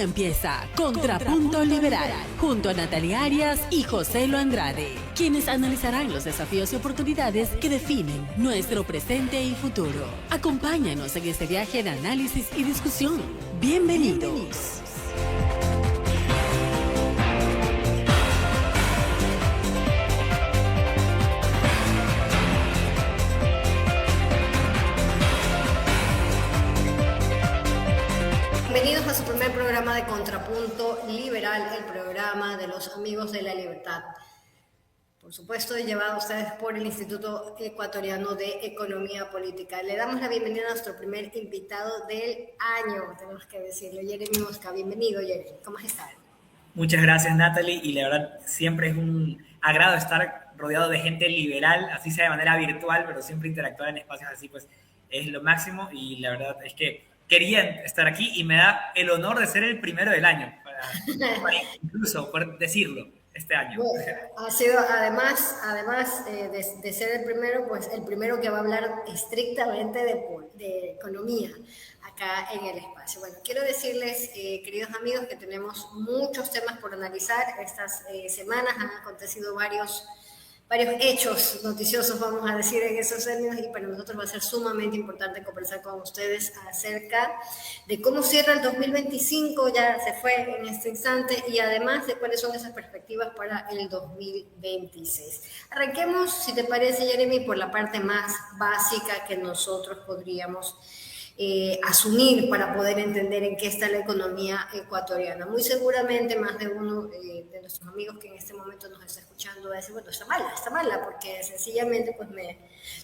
empieza Contrapunto Liberal, junto a Natalia Arias y José Lo Andrade, quienes analizarán los desafíos y oportunidades que definen nuestro presente y futuro. Acompáñanos en este viaje de análisis y discusión. Bienvenidos. Bienvenidos a su primer programa de Contrapunto Liberal, el programa de los amigos de la libertad. Por supuesto, llevado a ustedes por el Instituto Ecuatoriano de Economía Política. Le damos la bienvenida a nuestro primer invitado del año, tenemos que decirlo, Jeremy Mosca. Bienvenido, Jeremy. ¿Cómo has estado? Muchas gracias, Natalie, y la verdad siempre es un agrado estar rodeado de gente liberal, así sea de manera virtual, pero siempre interactuar en espacios así, pues es lo máximo, y la verdad es que quería estar aquí y me da el honor de ser el primero del año, para incluso por decirlo, este año. Bueno, ha sido, además de ser el primero, pues el primero que va a hablar estrictamente de economía acá en el espacio. Bueno, quiero decirles, queridos amigos, que tenemos muchos temas por analizar. Estas semanas han acontecido varios hechos noticiosos, vamos a decir, en esos años, y para nosotros va a ser sumamente importante conversar con ustedes acerca de cómo cierra el 2025, ya se fue en este instante, y además de cuáles son esas perspectivas para el 2026. Arranquemos, si te parece, Jeremy, por la parte más básica que nosotros podríamos asumir para poder entender en qué está la economía ecuatoriana. Muy seguramente más de uno de nuestros amigos que en este momento nos está escuchando va a decir, bueno, está mala, porque sencillamente pues me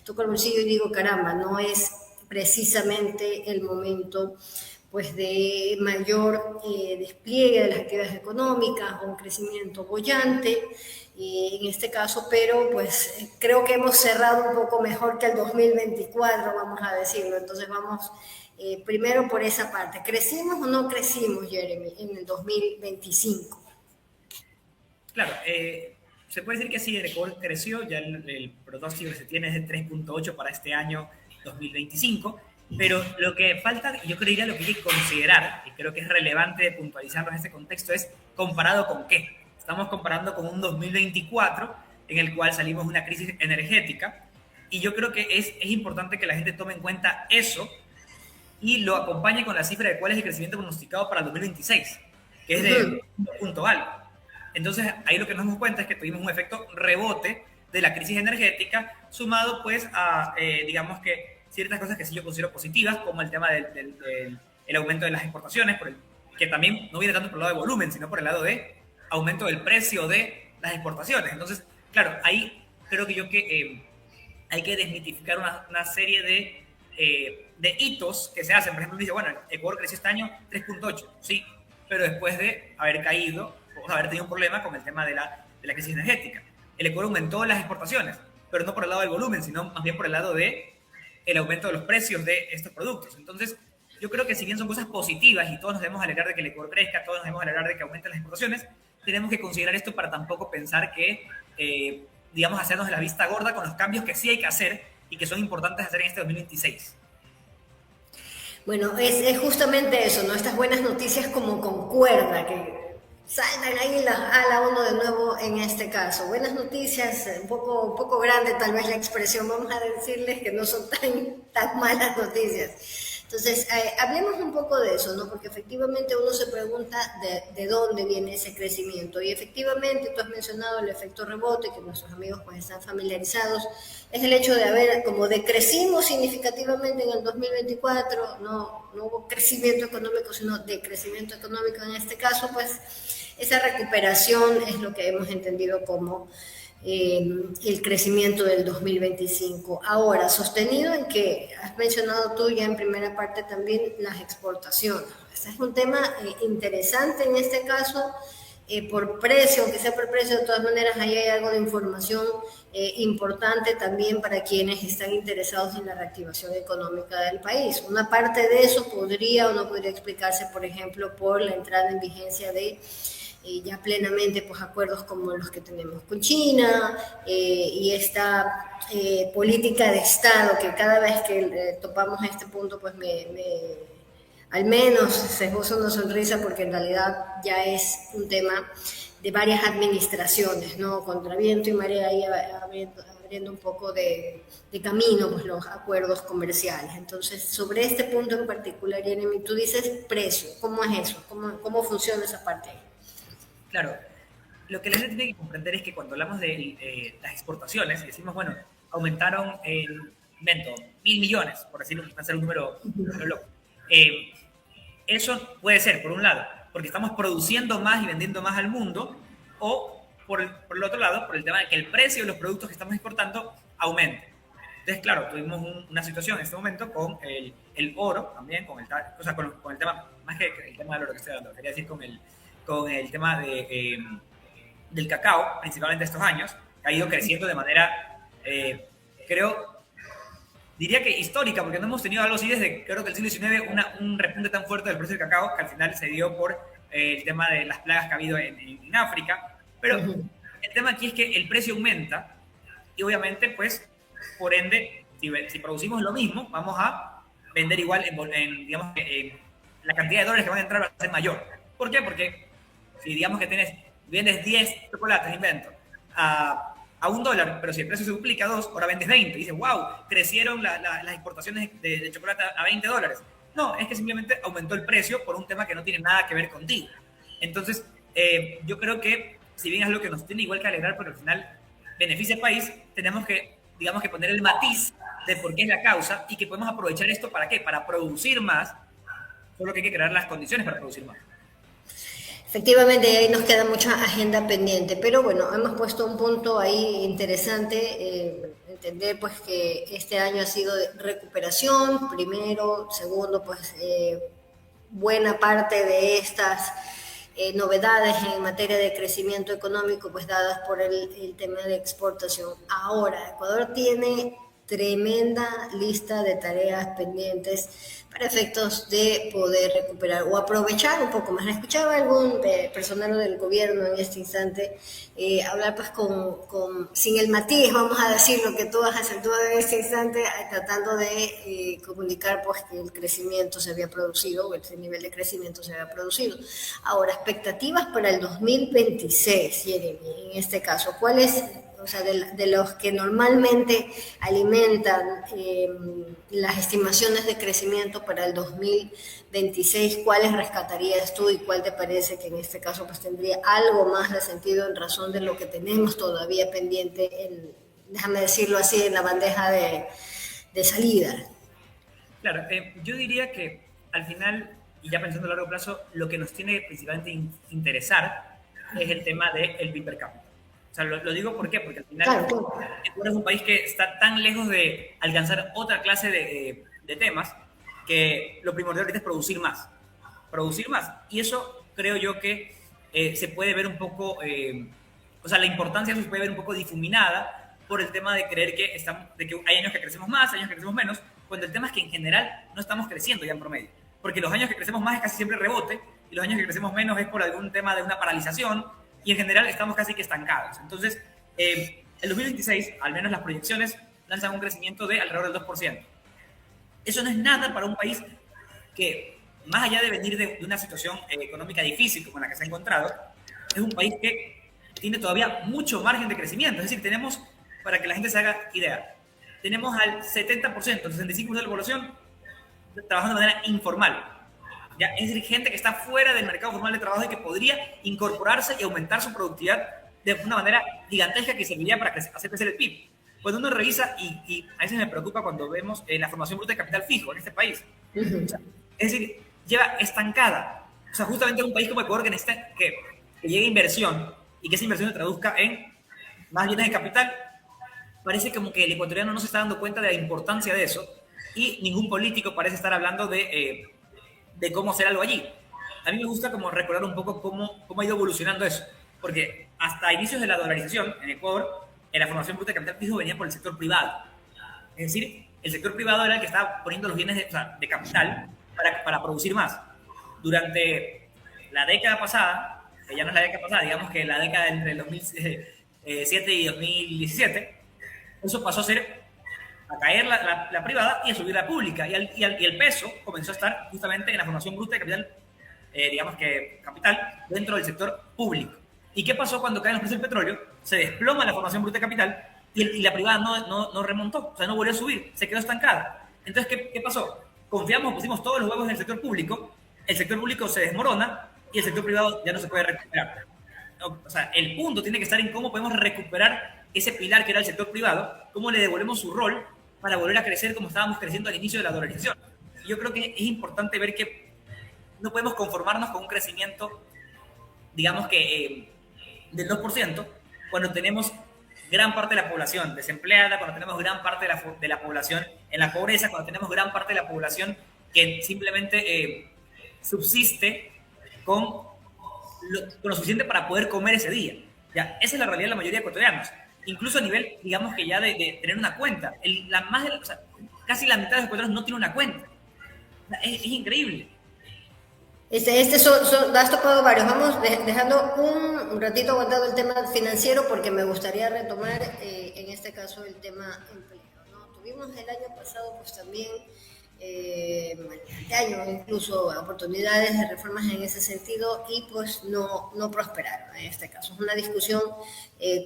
toco el bolsillo y digo, caramba, no es precisamente el momento pues de mayor despliegue de las actividades económicas o un crecimiento boyante en este caso, pero pues creo que hemos cerrado un poco mejor que el 2024, vamos a decirlo. Entonces vamos primero por esa parte. ¿Crecimos o no crecimos, Jeremy, en el 2025? Claro, se puede decir que sí, el Ecuador creció, ya el pronóstico que se tiene es de 3.8 para este año 2025, pero lo que falta, yo creería lo que hay que considerar, y creo que es relevante puntualizarlo en este contexto, es comparado con qué. Estamos comparando con un 2024 en el cual salimos de una crisis energética, y yo creo que es importante que la gente tome en cuenta eso y lo acompañe con la cifra de cuál es el crecimiento pronosticado para el 2026, que es de punto algo. Entonces, ahí lo que nos damos cuenta es que tuvimos un efecto rebote de la crisis energética, sumado pues a, digamos que, ciertas cosas que sí yo considero positivas, como el tema del aumento de las exportaciones, que también no viene tanto por el lado de volumen, sino por el lado de aumento del precio de las exportaciones. Entonces, claro, ahí creo que hay que desmitificar una serie de hitos que se hacen. Por ejemplo, dice, bueno, Ecuador creció este año 3.8, sí, pero después de haber caído, o haber tenido un problema con el tema de la crisis energética. El Ecuador aumentó las exportaciones, pero no por el lado del volumen, sino más bien por el lado de el aumento de los precios de estos productos. Entonces, yo creo que si bien son cosas positivas y todos nos debemos alegrar de que el Ecuador crezca, todos nos debemos alegrar de que aumenten las exportaciones, tenemos que considerar esto para tampoco pensar que, digamos, hacernos la vista gorda con los cambios que sí hay que hacer y que son importantes hacer en este 2026. Bueno, es justamente eso, ¿no? Estas buenas noticias como con cuerda, que saltan ahí a la uno de nuevo en este caso. Buenas noticias, un poco grande tal vez la expresión, vamos a decirles que no son tan malas noticias. Entonces, hablemos un poco de eso, ¿no? Porque efectivamente uno se pregunta de dónde viene ese crecimiento. Y efectivamente, tú has mencionado el efecto rebote, que nuestros amigos pues están familiarizados. Es el hecho de haber, como decrecimos significativamente en el 2024, no hubo crecimiento económico, sino decrecimiento económico en este caso, pues esa recuperación es lo que hemos entendido como el crecimiento del 2025. Ahora, sostenido en que has mencionado tú ya en primera parte también las exportaciones. Este es un tema interesante en este caso, por precio, aunque sea por precio, de todas maneras ahí hay algo de información importante también para quienes están interesados en la reactivación económica del país. Una parte de eso podría o no podría explicarse, por ejemplo, por la entrada en vigencia de ya plenamente pues acuerdos como los que tenemos con China y esta política de Estado que cada vez que topamos este punto pues al menos se esboza una sonrisa porque en realidad ya es un tema de varias administraciones, ¿no? Contra viento y marea ahí abriendo un poco de camino, pues los acuerdos comerciales. Entonces, sobre este punto en particular, Jeremy, tú dices precio, ¿cómo es eso? ¿Cómo funciona esa parte ahí? Claro, lo que la gente tiene que comprender es que cuando hablamos de las exportaciones, decimos, bueno, aumentaron en, invento, 1.000 millones, por decirlo, hacer un número loco. Eso puede ser, por un lado, porque estamos produciendo más y vendiendo más al mundo, o por el otro lado, por el tema de que el precio de los productos que estamos exportando aumente. Entonces, claro, tuvimos una situación en este momento con el oro también, o sea, con el tema, más que el tema del oro que estoy hablando, quería decir con el tema del cacao, principalmente estos años, que ha ido creciendo de manera, creo, diría que histórica, porque no hemos tenido algo así desde, creo que el siglo XIX, un repunte tan fuerte del precio del cacao, que al final se dio por el tema de las plagas que ha habido en África. Pero el tema aquí es que el precio aumenta y obviamente, pues, por ende, si producimos lo mismo, vamos a vender igual digamos, la cantidad de dólares que van a entrar va a ser mayor. ¿Por qué? Porque si digamos que vendes 10 chocolates, invento, a $1, pero si el precio se duplica a 2, ahora vendes 20. Y dices, wow, crecieron las exportaciones de chocolate a $20. No, es que simplemente aumentó el precio por un tema que no tiene nada que ver contigo. Entonces, yo creo que, si bien es lo que nos tiene igual que alegrar, pero al final beneficia al país, tenemos que, digamos, que poner el matiz de por qué es la causa y que podemos aprovechar esto para qué, para producir más, solo que hay que crear las condiciones para producir más. Efectivamente, ahí nos queda mucha agenda pendiente, pero bueno, hemos puesto un punto ahí interesante, entender pues que este año ha sido de recuperación, primero, segundo, pues buena parte de estas novedades en materia de crecimiento económico, pues dadas por el tema de exportación. Ahora, Ecuador tiene tremenda lista de tareas pendientes para efectos de poder recuperar o aprovechar un poco más. Escuchaba algún personal del gobierno en este instante hablar pues sin el matiz, vamos a decir lo que tú has acentuado en este instante, tratando de comunicar pues que el crecimiento se había producido, o ese nivel de crecimiento se había producido. Ahora, expectativas para el 2026, Jeremy, en este caso, ¿cuáles? O sea, de los que normalmente alimentan las estimaciones de crecimiento para el 2026, ¿cuáles rescatarías tú y cuál te parece que en este caso pues tendría algo más de sentido en razón de lo que tenemos todavía pendiente, déjame decirlo así, en la bandeja de salida? Claro, yo diría que al final, y ya pensando a largo plazo, lo que nos tiene principalmente interesar es el tema del PIB per cápita. O sea, lo digo ¿por qué? Porque al final Ecuador es un país que está tan lejos de alcanzar otra clase de temas que lo primordial ahorita es producir más. Producir más. Y eso creo yo que se puede ver un poco, o sea, la importancia se puede ver un poco difuminada por el tema de creer de que hay años que crecemos más, años que crecemos menos, cuando el tema es que en general no estamos creciendo ya en promedio. Porque los años que crecemos más es casi siempre rebote y los años que crecemos menos es por algún tema de una paralización, y en general estamos casi que estancados. Entonces, el 2026, al menos las proyecciones, lanzan un crecimiento de alrededor del 2%. Eso no es nada para un país que, más allá de venir de una situación económica difícil como la que se ha encontrado, es un país que tiene todavía mucho margen de crecimiento. Es decir, tenemos, para que la gente se haga idea, tenemos al 70%, el 65% de la población trabajando de manera informal. ¿Ya? Es decir, gente que está fuera del mercado formal de trabajo y que podría incorporarse y aumentar su productividad de una manera gigantesca que serviría para hacer crecer el PIB. Cuando uno revisa, y a veces me preocupa cuando vemos la formación bruta de capital fijo en este país, o sea, es decir, lleva estancada. O sea, justamente un país como Ecuador que necesita que llegue inversión y que esa inversión se traduzca en más bienes de capital, parece como que el ecuatoriano no se está dando cuenta de la importancia de eso y ningún político parece estar hablando de cómo hacer algo allí. A mí me gusta como recordar un poco cómo ha ido evolucionando eso, porque hasta inicios de la dolarización en Ecuador, la formación bruta de capital fijo venía por el sector privado. Es decir, el sector privado era el que estaba poniendo los bienes de capital para producir más. Durante la década pasada, que ya no es la década pasada, digamos que la década entre el 2007 y 2017, eso pasó a ser a caer la privada y a subir la pública. Y el peso comenzó a estar justamente en la formación bruta de capital, digamos que capital, dentro del sector público. ¿Y qué pasó cuando caen los precios del petróleo? Se desploma la formación bruta de capital y la privada no remontó, o sea, no volvió a subir, se quedó estancada. Entonces, ¿qué pasó? Confiamos, pusimos todos los huevos en el sector público se desmorona y el sector privado ya no se puede recuperar. O sea, el punto tiene que estar en cómo podemos recuperar ese pilar que era el sector privado, cómo le devolvemos su rol para volver a crecer como estábamos creciendo al inicio de la dolarización. Y yo creo que es importante ver que no podemos conformarnos con un crecimiento, digamos que del 2%, cuando tenemos gran parte de la población desempleada, cuando tenemos gran parte de la población en la pobreza, cuando tenemos gran parte de la población que simplemente subsiste con lo suficiente para poder comer ese día. Ya, esa es la realidad de la mayoría de ecuatorianos. Incluso a nivel, digamos que ya de tener una cuenta. O sea, casi la mitad de los ecuatorianos no tiene una cuenta. O sea, es increíble. Has tocado varios. Vamos dejando un ratito aguantado el tema financiero porque me gustaría retomar en este caso el tema empleo, ¿no? Tuvimos el año pasado pues también este año incluso oportunidades de reformas en ese sentido y pues no prosperaron en este caso. Es una discusión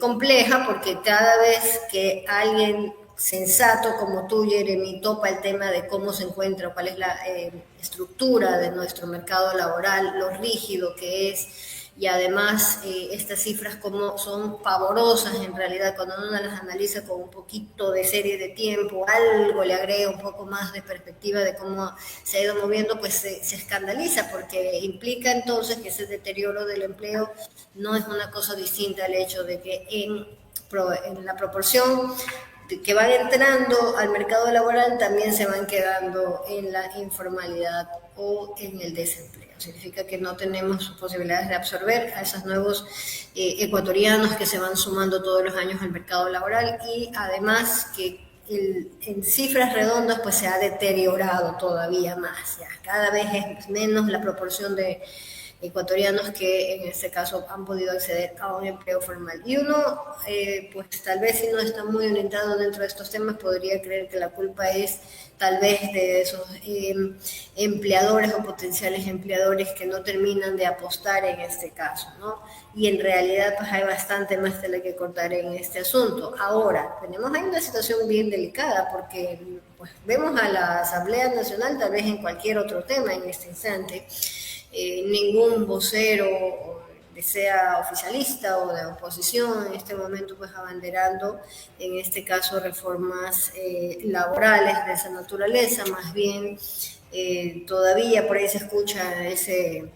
compleja porque cada vez que alguien sensato como tú, Jeremy, topa el tema de cómo se encuentra, cuál es la estructura de nuestro mercado laboral, lo rígido que es, y además estas cifras como son pavorosas en realidad cuando uno las analiza con un poquito de serie de tiempo, algo le agrega un poco más de perspectiva de cómo se ha ido moviendo, pues se escandaliza porque implica entonces que ese deterioro del empleo no es una cosa distinta al hecho de que en la proporción que van entrando al mercado laboral también se van quedando en la informalidad o en el desempleo. Significa que no tenemos posibilidades de absorber a esos nuevos ecuatorianos que se van sumando todos los años al mercado laboral y además que en cifras redondas pues se ha deteriorado todavía más. Ya. Cada vez es menos la proporción de ecuatorianos que en este caso han podido acceder a un empleo formal. Y uno, pues tal vez si no está muy orientado dentro de estos temas, podría creer que la culpa es tal vez de esos empleadores o potenciales empleadores que no terminan de apostar en este caso, ¿no? Y en realidad pues hay bastante más tela que cortar en este asunto. Ahora, tenemos ahí una situación bien delicada porque pues, vemos a la Asamblea Nacional tal vez en cualquier otro tema en este instante, ningún vocero, sea oficialista o de oposición, en este momento pues abanderando, en este caso, reformas laborales de esa naturaleza, más bien todavía por ahí se escucha ese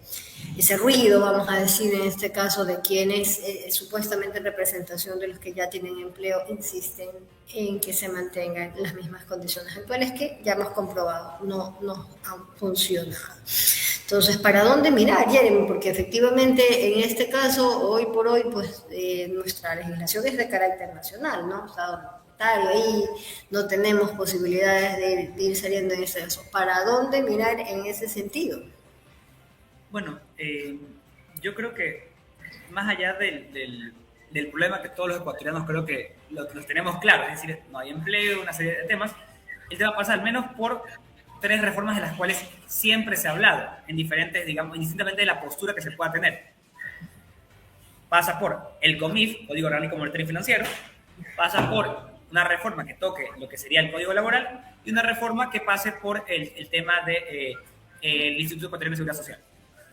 ruido, vamos a decir, en este caso, de quienes supuestamente en representación de los que ya tienen empleo insisten en que se mantengan las mismas condiciones actuales que ya hemos comprobado no han funcionado. Entonces, ¿para dónde mirar, Jeremy? Porque efectivamente, en este caso, hoy por hoy, pues nuestra legislación es de carácter nacional, ¿no? Estado monetario, ahí no tenemos posibilidades de ir saliendo en ese caso. ¿Para dónde mirar en ese sentido? Bueno, yo creo que más allá del problema que todos los ecuatorianos creo que los tenemos claros, es decir, no hay empleo, una serie de temas, el tema pasa al menos por 3 reformas de las cuales siempre se ha hablado, en diferentes, digamos, indistintamente de la postura que se pueda tener. Pasa por el COMIF, Código Orgánico Monetario y Financiero, pasa por una reforma que toque lo que sería el Código Laboral y una reforma que pase por el tema del Instituto Ecuatoriano de Seguridad Social.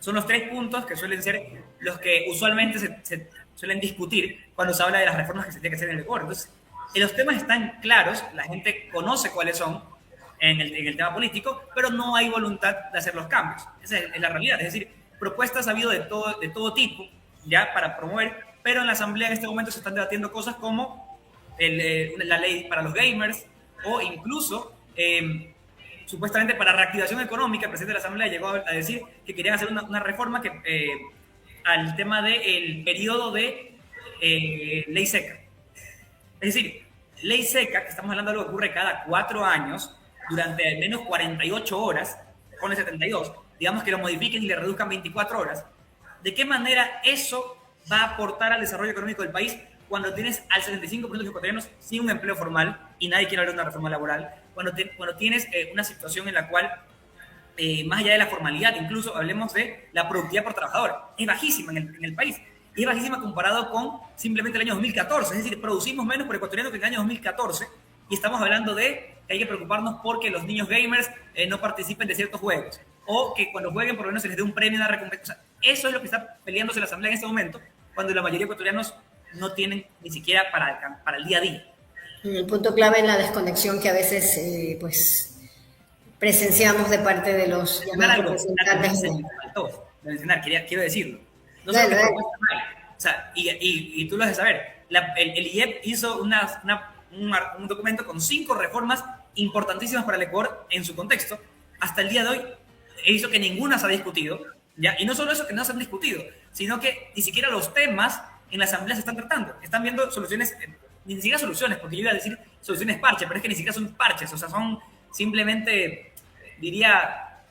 Son los 3 puntos que suelen ser los que usualmente se suelen discutir cuando se habla de las reformas que se tienen que hacer en el Ecuador. Entonces, los temas están claros, la gente conoce cuáles son, en el tema político, pero no hay voluntad de hacer los cambios. Esa es la realidad. Es decir, propuestas ha habido de todo tipo ya para promover, pero en la Asamblea en este momento se están debatiendo cosas como la ley para los gamers o incluso supuestamente para reactivación económica. El presidente de la Asamblea llegó a decir que querían hacer una reforma al tema del periodo de ley seca. Es decir, ley seca, que estamos hablando de algo que ocurre cada 4 años, durante al menos 48 horas, pone 72, digamos que lo modifiquen y le reduzcan 24 horas, ¿de qué manera eso va a aportar al desarrollo económico del país cuando tienes al 75% de los ecuatorianos sin un empleo formal y nadie quiere hablar de una reforma laboral, cuando tienes una situación en la cual, más allá de la formalidad, incluso hablemos de la productividad por trabajador, es bajísima en el país, y es bajísima comparado con simplemente el año 2014, es decir, producimos menos por ecuatoriano que en el año 2014, y estamos hablando de que hay que preocuparnos porque los niños gamers no participen de ciertos juegos, o que cuando jueguen por lo menos se les dé un premio, una recompensa. O sea, eso es lo que está peleándose la Asamblea en este momento, cuando la mayoría de ecuatorianos no tienen ni siquiera para el día a día. El punto clave es la desconexión que a veces pues presenciamos de parte de los representantes. Quiero decirlo. No sé qué propuesta hay. O sea, y tú lo has de saber. El IEP hizo un documento con 5 reformas importantísimas para el Ecuador en su contexto. Hasta el día de hoy hizo que ninguna se ha discutido, ¿ya? Y no solo eso, que no se han discutido, sino que ni siquiera los temas en la Asamblea se están tratando. Están viendo soluciones, ni siquiera soluciones, porque yo iba a decir soluciones parche, pero es que ni siquiera son parches, o sea, son simplemente, diría,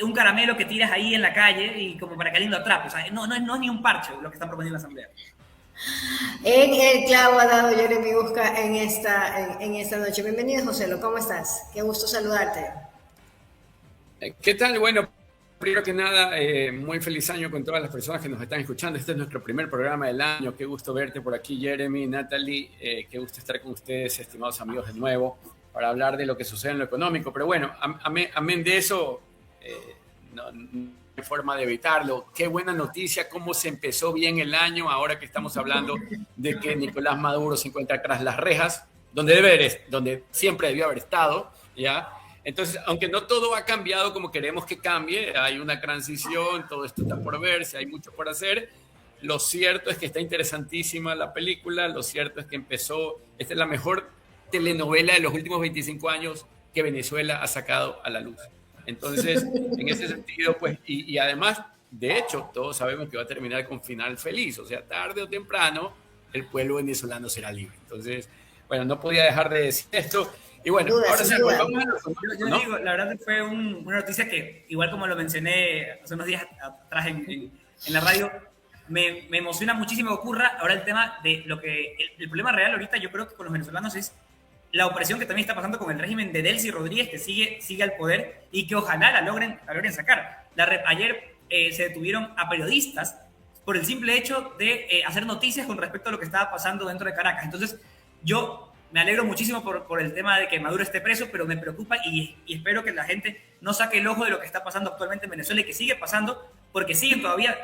un caramelo que tiras ahí en la calle y como para que alguien lo atrape. O sea, no es ni un parche lo que están proponiendo en la Asamblea. En el clavo ha dado Jeremy Busca en esta noche. Bienvenido, Joselo, ¿cómo estás? Qué gusto saludarte. ¿Qué tal? Bueno, primero que nada, muy feliz año con todas las personas que nos están escuchando. Este es nuestro primer programa del año. Qué gusto verte por aquí, Jeremy, Natalie. Qué gusto estar con ustedes, estimados amigos, de nuevo, para hablar de lo que sucede en lo económico. Pero bueno, amén de eso, no hay forma de evitarlo. Qué buena noticia, cómo se empezó bien el año, ahora que estamos hablando de que Nicolás Maduro se encuentra tras las rejas, donde siempre debió haber estado, ¿ya? Entonces, aunque no todo ha cambiado como queremos que cambie, hay una transición, todo esto está por verse, hay mucho por hacer. Lo cierto es que está interesantísima la película, lo cierto es que esta es la mejor telenovela de los últimos 25 años que Venezuela ha sacado a la luz. Entonces, en ese sentido, pues, y además, de hecho, todos sabemos que va a terminar con final feliz, o sea, tarde o temprano, el pueblo venezolano será libre. Entonces, bueno, no podía dejar de decir esto. Y bueno, ahora sí, volvamos a yo digo, la verdad que fue una noticia que, igual como lo mencioné hace unos días atrás en la radio, me emociona muchísimo que ocurra. Ahora el tema de lo que... El problema real ahorita yo creo que con los venezolanos es la opresión que también está pasando con el régimen de Delcy Rodríguez, que sigue al poder y que ojalá la logren sacar. Ayer se detuvieron a periodistas por el simple hecho de hacer noticias con respecto a lo que estaba pasando dentro de Caracas. Entonces, yo me alegro muchísimo por el tema de que Maduro esté preso, pero me preocupa y espero que la gente no saque el ojo de lo que está pasando actualmente en Venezuela y que sigue pasando, porque siguen todavía,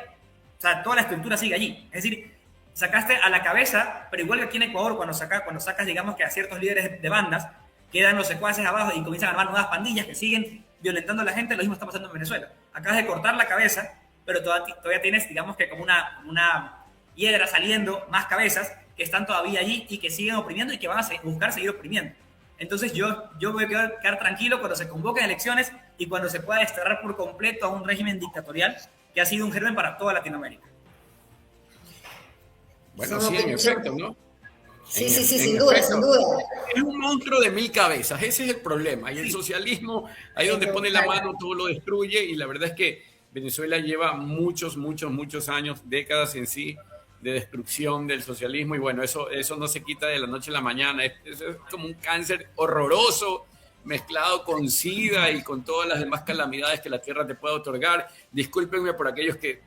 o sea, toda la estructura sigue allí. Es decir, sacaste a la cabeza, pero igual que aquí en Ecuador, cuando sacas, digamos, que a ciertos líderes de bandas, quedan los secuaces abajo y comienzan a armar nuevas pandillas que siguen violentando a la gente, lo mismo está pasando en Venezuela. Acabas de cortar la cabeza, pero todavía tienes, digamos, que como una hiedra saliendo, más cabezas, que están todavía allí y que siguen oprimiendo y que van a buscar seguir oprimiendo. Entonces yo voy a quedar tranquilo cuando se convoquen elecciones y cuando se pueda desterrar por completo a un régimen dictatorial que ha sido un germen para toda Latinoamérica. Bueno, sí, en efecto, ¿no? Sí, sin duda. Es un monstruo de 1000 cabezas, ese es el problema. Y el socialismo, ahí donde pone la mano, todo lo destruye. Y la verdad es que Venezuela lleva muchos años, décadas en sí, de destrucción del socialismo, y bueno, eso no se quita de la noche a la mañana. Es como un cáncer horroroso mezclado con SIDA y con todas las demás calamidades que la tierra te puede otorgar. Discúlpenme por aquellos que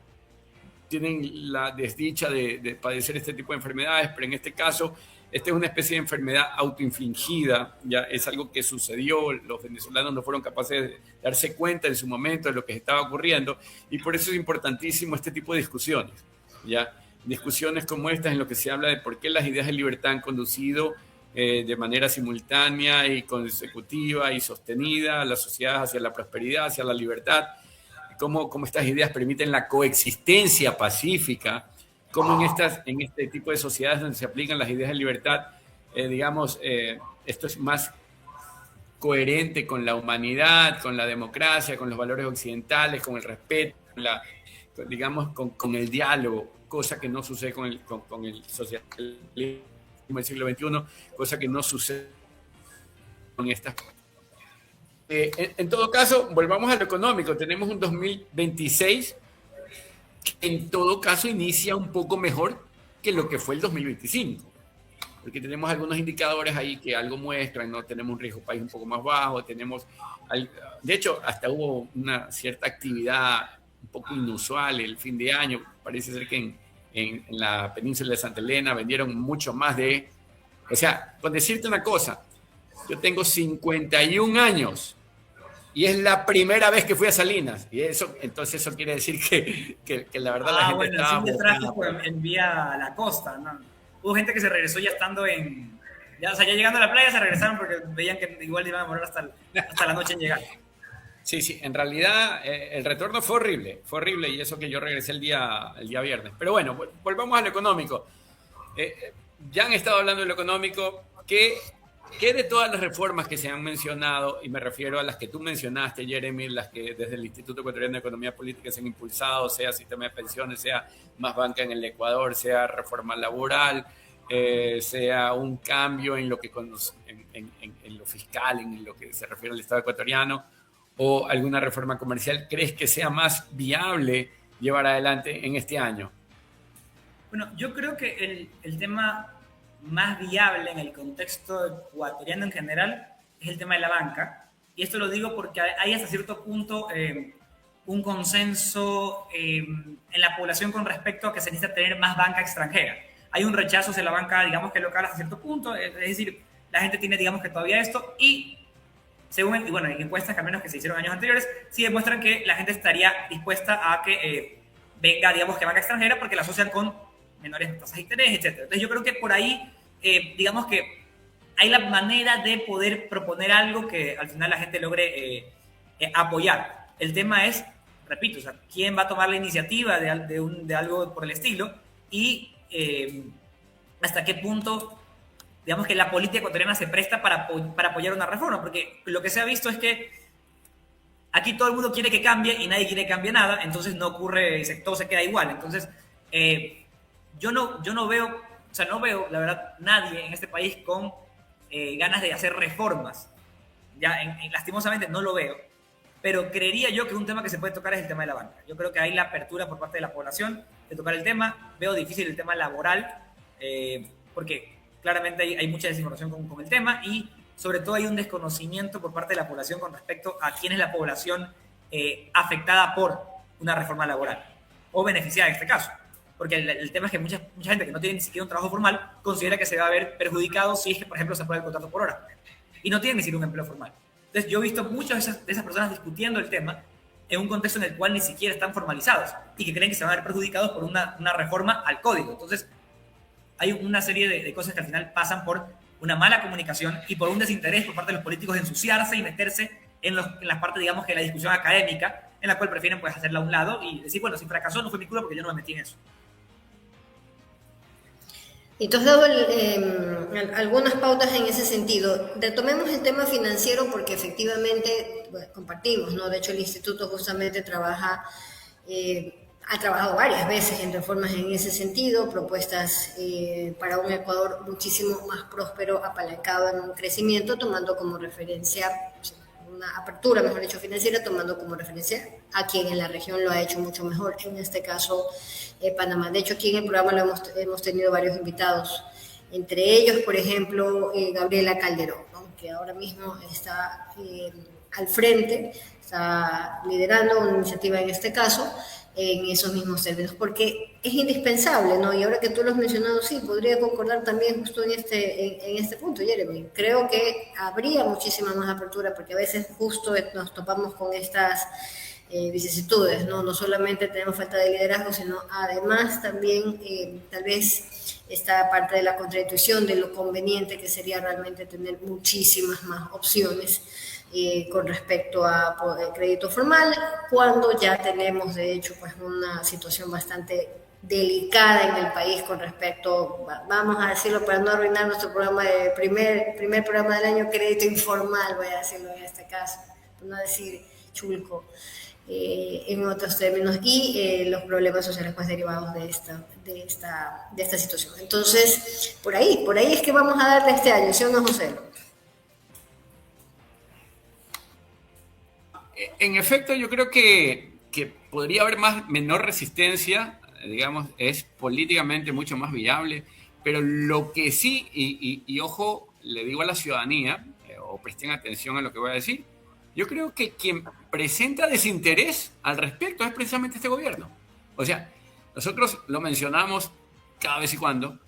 tienen la desdicha de padecer este tipo de enfermedades, pero en este caso, esta es una especie de enfermedad autoinfligida, ya es algo que sucedió, los venezolanos no fueron capaces de darse cuenta en su momento de lo que estaba ocurriendo, y por eso es importantísimo este tipo de discusiones, ya. Discusiones como estas en lo que se habla de por qué las ideas de libertad han conducido de manera simultánea y consecutiva y sostenida a la sociedad hacia la prosperidad, hacia la libertad, cómo estas ideas permiten la coexistencia pacífica, cómo en este tipo de sociedades donde se aplican las ideas de libertad, esto es más coherente con la humanidad, con la democracia, con los valores occidentales, con el respeto, con el diálogo, cosa que no sucede con el socialismo del siglo XXI, cosa que no sucede con estas. En todo caso, volvamos a lo económico. Tenemos un 2026 que en todo caso inicia un poco mejor que lo que fue el 2025. porque tenemos algunos indicadores ahí que algo muestran, ¿no? Tenemos un riesgo país un poco más bajo, de hecho, hasta hubo una cierta actividad un poco inusual el fin de año, parece ser que en la península de Santa Elena vendieron mucho más o sea, con decirte una cosa, yo tengo 51 años y es la primera vez que fui a Salinas, y entonces eso quiere decir que la verdad la gente estaba sí, de tráfico en vía a la costa, ¿no? Hubo gente que se regresó ya estando o sea, ya llegando a la playa se regresaron porque veían que igual iban a morir hasta la noche en llegar. Sí, en realidad el retorno fue horrible, y eso que yo regresé el día viernes. Pero bueno, volvamos a lo económico. Ya han estado hablando de lo económico. ¿Qué de todas las reformas que se han mencionado, y me refiero a las que tú mencionaste, Jeremy, las que desde el Instituto Ecuatoriano de Economía Política se han impulsado, sea sistema de pensiones, sea más banca en el Ecuador, sea reforma laboral, sea un cambio en lo que en lo fiscal, en lo que se refiere al Estado ecuatoriano, o alguna reforma comercial, ¿crees que sea más viable llevar adelante en este año? Bueno, yo creo que el tema más viable en el contexto ecuatoriano en general es el tema de la banca. Y esto lo digo porque hay hasta cierto punto un consenso en la población con respecto a que se necesita tener más banca extranjera. Hay un rechazo hacia la banca, digamos que local hasta cierto punto, es decir, la gente tiene, digamos que todavía esto, y según encuestas que al menos que se hicieron años anteriores, sí demuestran que la gente estaría dispuesta a que venga, digamos que banca extranjera, porque la asocian con menores tasas de interés, etc. Entonces yo creo que por ahí, digamos que hay la manera de poder proponer algo que al final la gente logre apoyar. El tema es, repito, o sea, quién va a tomar la iniciativa de algo por el estilo, y hasta qué punto, digamos que la política ecuatoriana se presta para apoyar una reforma, porque lo que se ha visto es que aquí todo el mundo quiere que cambie y nadie quiere que cambie nada, entonces no ocurre, todo se queda igual. Entonces, yo no veo, o sea, no veo, la verdad, nadie en este país con ganas de hacer reformas. Ya, lastimosamente no lo veo, pero creería yo que un tema que se puede tocar es el tema de la banca. Yo creo que hay la apertura por parte de la población de tocar el tema. Veo difícil el tema laboral, porque claramente hay mucha desinformación con el tema, y sobre todo hay un desconocimiento por parte de la población con respecto a quién es la población afectada por una reforma laboral, o beneficiada en este caso. Porque el tema es que mucha gente que no tiene ni siquiera un trabajo formal considera que se va a ver perjudicado si es que, por ejemplo, se aprueba el contrato por hora, y no tienen ni siquiera un empleo formal. Entonces yo he visto muchas de esas personas discutiendo el tema en un contexto en el cual ni siquiera están formalizados y que creen que se van a ver perjudicados por una reforma al código. Entonces hay una serie de cosas que al final pasan por una mala comunicación y por un desinterés por parte de los políticos de ensuciarse y meterse en la parte, digamos, que la discusión académica, en la cual prefieren pues hacerla a un lado y decir, bueno, si fracasó no fue mi culpa porque yo no me metí en eso. Y tú has dado algunas pautas en ese sentido. Retomemos el tema financiero porque efectivamente compartimos, ¿no? De hecho, el instituto justamente ha trabajado varias veces en reformas en ese sentido, propuestas para un Ecuador muchísimo más próspero, apalancado en un crecimiento, tomando como referencia, una apertura, mejor dicho, financiera, tomando como referencia a quien en la región lo ha hecho mucho mejor, en este caso Panamá. De hecho, aquí en el programa hemos tenido varios invitados, entre ellos, por ejemplo, Gabriela Calderón, ¿no? Que ahora mismo está al frente, está liderando una iniciativa en este caso, en esos mismos términos, porque es indispensable, ¿no? Y ahora que tú lo has mencionado, sí, podría concordar también justo en este punto, Jeremy. Creo que habría muchísima más apertura, porque a veces justo nos topamos con estas vicisitudes, ¿no? No solamente tenemos falta de liderazgo, sino además también tal vez esta parte de la contradicción de lo conveniente que sería realmente tener muchísimas más opciones con respecto a crédito formal, cuando ya tenemos de hecho pues una situación bastante delicada en el país con respecto, vamos a decirlo para no arruinar nuestro programa de primer programa del año, crédito informal, voy a decirlo en este caso, por no decir chulco, en otros términos, y los problemas sociales pues derivados de esta situación. Entonces, por ahí es que vamos a darle este año, ¿sí o no, José? En efecto, yo creo que podría haber menor resistencia, digamos, es políticamente mucho más viable. Pero lo que sí, y ojo, le digo a la ciudadanía, o presten atención a lo que voy a decir, yo creo que quien presenta desinterés al respecto es precisamente este gobierno. O sea, nosotros lo mencionamos cada vez y cuando,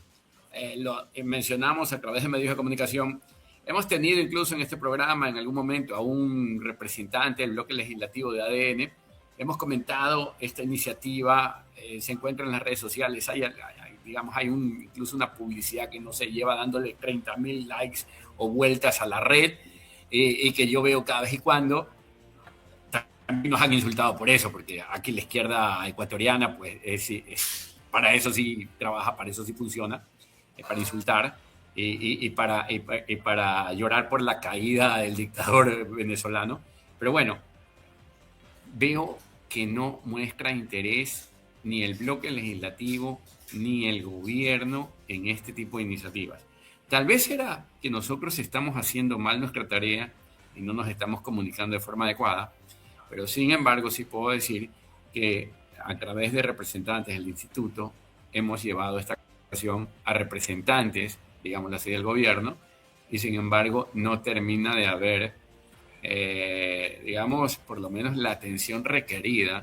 lo mencionamos a través de medios de comunicación. Hemos tenido incluso en este programa en algún momento a un representante del bloque legislativo de ADN. Hemos comentado esta iniciativa, se encuentra en las redes sociales. Hay incluso una publicidad que no se lleva dándole 30.000 likes o vueltas a la red, y que yo veo cada vez y cuando. También nos han insultado por eso, porque aquí la izquierda ecuatoriana, pues para eso sí trabaja, para eso sí funciona, para insultar y para llorar por la caída del dictador venezolano. Pero bueno, veo que no muestra interés ni el bloque legislativo ni el gobierno en este tipo de iniciativas. Tal vez será que nosotros estamos haciendo mal nuestra tarea y no nos estamos comunicando de forma adecuada, pero sin embargo sí puedo decir que a través de representantes del instituto hemos llevado esta cuestión a representantes, digámoslo así, del gobierno, y sin embargo no termina de haber, digamos, por lo menos la atención requerida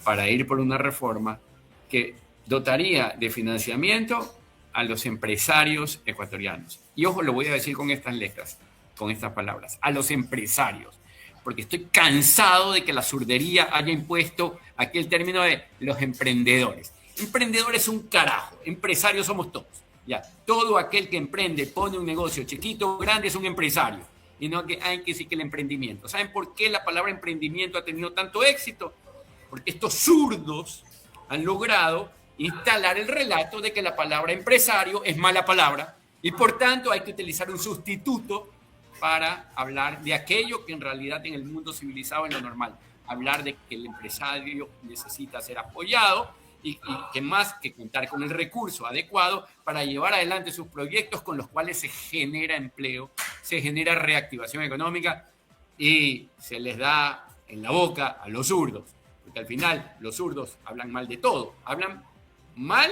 para ir por una reforma que dotaría de financiamiento a los empresarios ecuatorianos. Y ojo, lo voy a decir con estas letras, con estas palabras, a los empresarios, porque estoy cansado de que la zurdería haya impuesto aquel término de los emprendedores. Emprendedores un carajo, empresarios somos todos. Ya, todo aquel que emprende, pone un negocio chiquito o grande es un empresario. Y no que hay que decir que el emprendimiento. ¿Saben por qué la palabra emprendimiento ha tenido tanto éxito? Porque estos zurdos han logrado instalar el relato de que la palabra empresario es mala palabra y por tanto hay que utilizar un sustituto para hablar de aquello que en realidad en el mundo civilizado es lo normal. Hablar de que el empresario necesita ser apoyado y que más que contar con el recurso adecuado para llevar adelante sus proyectos con los cuales se genera empleo, se genera reactivación económica y se les da en la boca a los zurdos. Porque al final los zurdos hablan mal de todo. Hablan mal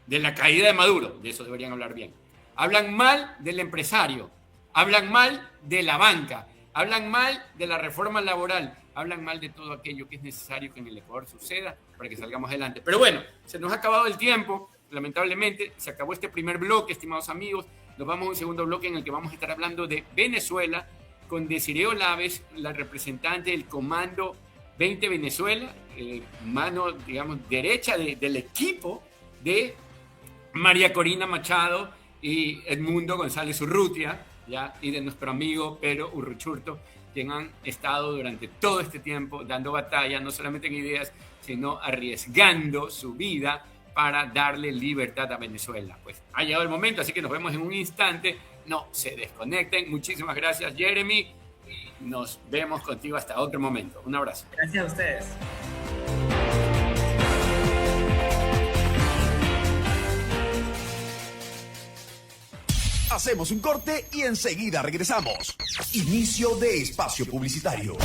de la caída de Maduro, de eso deberían hablar bien. Hablan mal del empresario, hablan mal de la banca, hablan mal de la reforma laboral, hablan mal de todo aquello que es necesario que en el Ecuador suceda para que salgamos adelante. Pero bueno, se nos ha acabado el tiempo, lamentablemente, se acabó este primer bloque, estimados amigos. Nos vamos a un segundo bloque en el que vamos a estar hablando de Venezuela con Desiree Olaves, la representante del Comando 20 Venezuela, mano, digamos, derecha del equipo de María Corina Machado y Edmundo González Urrutia, ¿ya? Y de nuestro amigo Pedro Urruchurto, quien han estado durante todo este tiempo dando batalla, no solamente en ideas, sino arriesgando su vida para darle libertad a Venezuela. Pues ha llegado el momento, así que nos vemos en un instante. No se desconecten. Muchísimas gracias, Jeremy. Y nos vemos contigo hasta otro momento. Un abrazo. Gracias a ustedes. Hacemos un corte y enseguida regresamos. Inicio de espacio publicitario.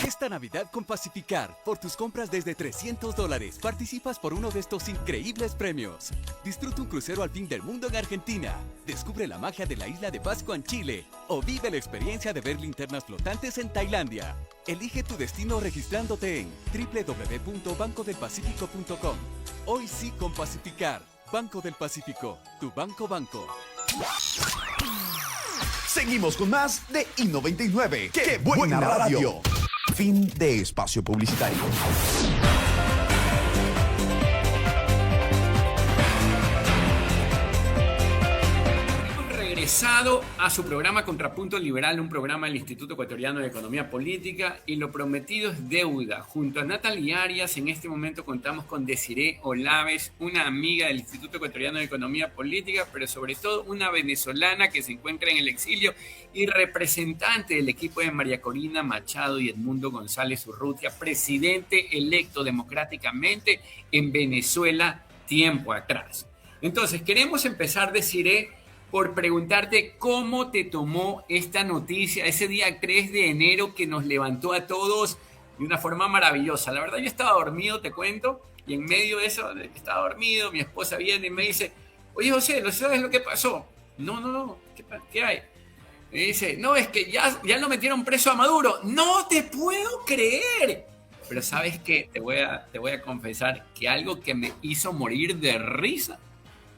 Esta Navidad con Pacificar, por tus compras desde $300, participas por uno de estos increíbles premios. Disfruta un crucero al fin del mundo en Argentina. Descubre la magia de la isla de Pascua en Chile. O vive la experiencia de ver linternas flotantes en Tailandia. Elige tu destino registrándote en www.bancodelpacifico.com. Hoy sí con Pacificar. Banco del Pacífico, tu banco. Seguimos con más de I99. ¡Qué buena radio! Fin de espacio publicitario. Regresado a su programa Contrapunto Liberal, un programa del Instituto Ecuatoriano de Economía Política, y lo prometido es deuda. Junto a Natalie Arias, en este momento contamos con Desiree Olaves, una amiga del Instituto Ecuatoriano de Economía Política, pero sobre todo una venezolana que se encuentra en el exilio y representante del equipo de María Corina Machado y Edmundo González Urrutia, presidente electo democráticamente en Venezuela tiempo atrás. Entonces, queremos empezar, Desiree, por preguntarte cómo te tomó esta noticia ese día 3 de enero que nos levantó a todos de una forma maravillosa. La verdad, yo estaba dormido, te cuento, y en medio de eso, estaba dormido, mi esposa viene y me dice, oye José, ¿no sabes lo que pasó? No, ¿qué hay? Me dice, no, es que ya lo metieron preso a Maduro. No te puedo creer. Pero ¿sabes qué? Te voy a confesar que algo que me hizo morir de risa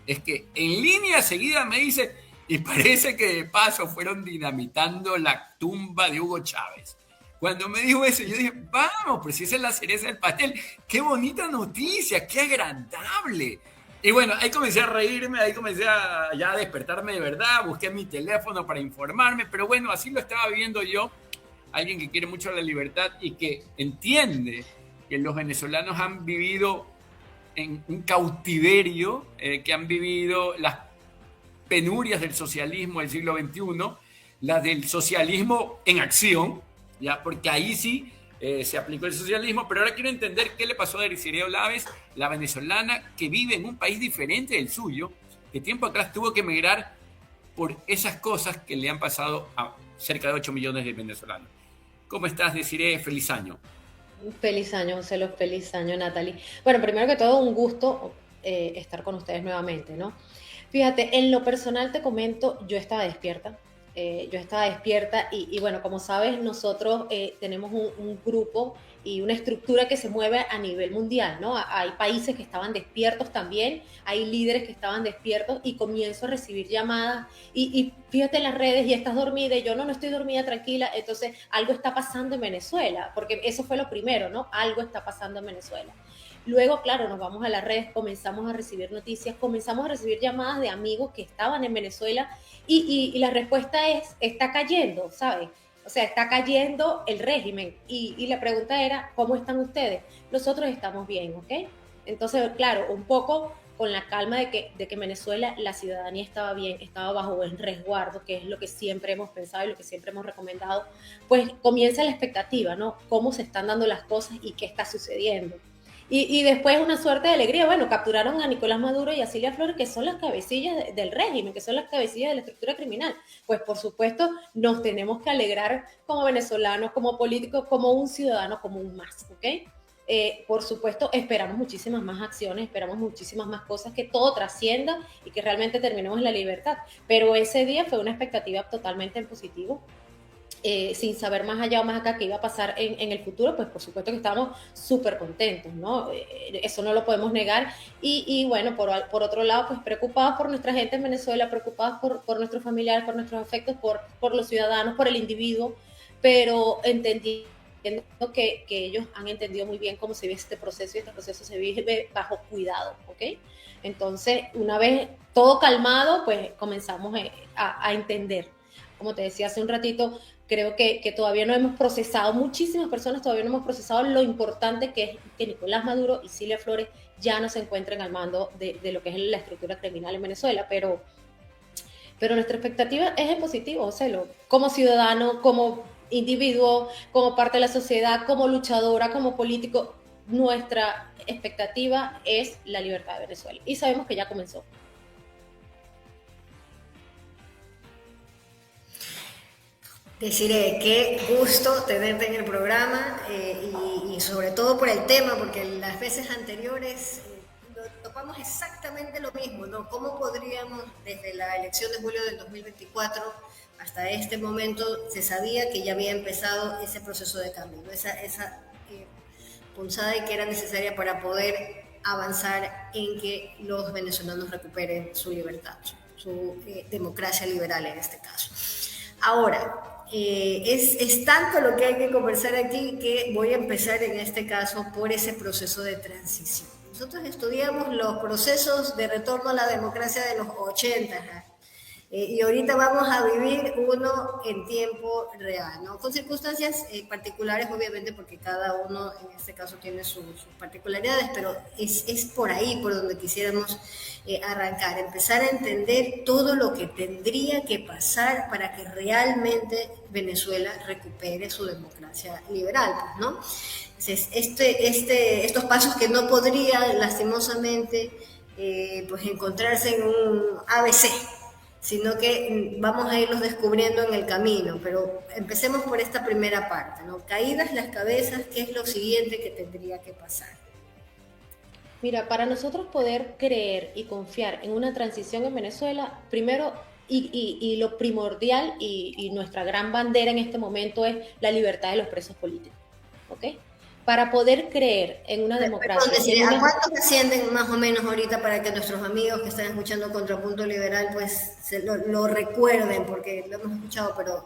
es que en línea seguida me dice, y parece que de paso fueron dinamitando la tumba de Hugo Chávez. Cuando me dijo eso, yo dije, vamos, pues si esa es la cereza del pastel. Qué bonita noticia, qué agradable. Y bueno, ahí comencé a reírme, ahí comencé a ya despertarme de verdad, busqué mi teléfono para informarme, pero bueno, así lo estaba viviendo yo, alguien que quiere mucho la libertad y que entiende que los venezolanos han vivido en un cautiverio, que han vivido las penurias del socialismo del siglo XXI, las del socialismo en acción, ya, porque ahí sí se aplicó el socialismo, pero ahora quiero entender qué le pasó a Desiree Olaves, la venezolana que vive en un país diferente del suyo, que tiempo atrás tuvo que emigrar por esas cosas que le han pasado a cerca de 8 millones de venezolanos. ¿Cómo estás, Desiree? Feliz año. Feliz año, José, feliz año, Natalie. Bueno, primero que todo, un gusto estar con ustedes nuevamente, ¿no? Fíjate, en lo personal te comento, yo estaba despierta. Y bueno, como sabes, nosotros tenemos un grupo y una estructura que se mueve a nivel mundial, ¿no? Hay países que estaban despiertos también, hay líderes que estaban despiertos y comienzo a recibir llamadas y fíjate en las redes y estás dormida y yo no estoy dormida, tranquila, entonces algo está pasando en Venezuela, porque eso fue lo primero, ¿no? Algo está pasando en Venezuela. Luego, claro, nos vamos a las redes, comenzamos a recibir noticias, comenzamos a recibir llamadas de amigos que estaban en Venezuela y la respuesta es, está cayendo, ¿sabes? O sea, está cayendo el régimen. Y la pregunta era, ¿cómo están ustedes? Nosotros estamos bien, ¿ok? Entonces, claro, un poco con la calma de que en Venezuela la ciudadanía estaba bien, estaba bajo buen resguardo, que es lo que siempre hemos pensado y lo que siempre hemos recomendado, pues comienza la expectativa, ¿no? Cómo se están dando las cosas y qué está sucediendo. Y después una suerte de alegría, bueno, capturaron a Nicolás Maduro y a Cilia Flores, que son las cabecillas del régimen, que son las cabecillas de la estructura criminal. Pues por supuesto nos tenemos que alegrar como venezolanos, como políticos, como un ciudadano común más, ¿ok? Por supuesto esperamos muchísimas más acciones, esperamos muchísimas más cosas, que todo trascienda y que realmente terminemos en la libertad. Pero ese día fue una expectativa totalmente en positivo. Sin saber más allá o más acá qué iba a pasar en el futuro, pues por supuesto que estábamos súper contentos, ¿no? Eso no lo podemos negar. Y bueno, por otro lado, pues preocupados por nuestra gente en Venezuela, preocupados por nuestros familiares, por nuestros afectos, por los ciudadanos, por el individuo, pero entendiendo que ellos han entendido muy bien cómo se vive este proceso y este proceso se vive bajo cuidado, ¿ok? Entonces, una vez todo calmado, pues comenzamos a entender. Como te decía hace un ratito, creo que todavía no hemos procesado, muchísimas personas todavía no hemos procesado lo importante que es que Nicolás Maduro y Cilia Flores ya no se encuentren al mando de lo que es la estructura criminal en Venezuela, pero nuestra expectativa es en positivo, o sea, como ciudadano, como individuo, como parte de la sociedad, como luchadora, como político, nuestra expectativa es la libertad de Venezuela y sabemos que ya comenzó. Desiree, qué gusto tenerte en el programa y sobre todo por el tema, porque las veces anteriores topamos exactamente lo mismo, ¿no? ¿Cómo podríamos, desde la elección de julio del 2024 hasta este momento, se sabía que ya había empezado ese proceso de cambio, ¿no? Esa punzada que era necesaria para poder avanzar en que los venezolanos recuperen su libertad, su democracia liberal en este caso. Ahora, es tanto lo que hay que conversar aquí que voy a empezar en este caso por ese proceso de transición. Nosotros estudiamos los procesos de retorno a la democracia de los 80, y ahorita vamos a vivir uno en tiempo real, ¿no? Con circunstancias particulares, obviamente, porque cada uno en este caso tiene sus particularidades, pero es por ahí por donde quisiéramos arrancar, empezar a entender todo lo que tendría que pasar para que realmente Venezuela recupere su democracia liberal, pues, ¿no? Entonces, estos pasos que no podrían lastimosamente pues encontrarse en un ABC, sino que vamos a irlos descubriendo en el camino, pero empecemos por esta primera parte, ¿no? Caídas las cabezas, ¿qué es lo siguiente que tendría que pasar? Mira, para nosotros poder creer y confiar en una transición en Venezuela, primero y lo primordial y nuestra gran bandera en este momento es la libertad de los presos políticos, ¿ok? Para poder creer en una democracia, Perdón, en ¿a una... cuánto ascienden más o menos ahorita para que nuestros amigos que están escuchando Contrapunto Liberal pues lo recuerden? Porque lo hemos escuchado, pero...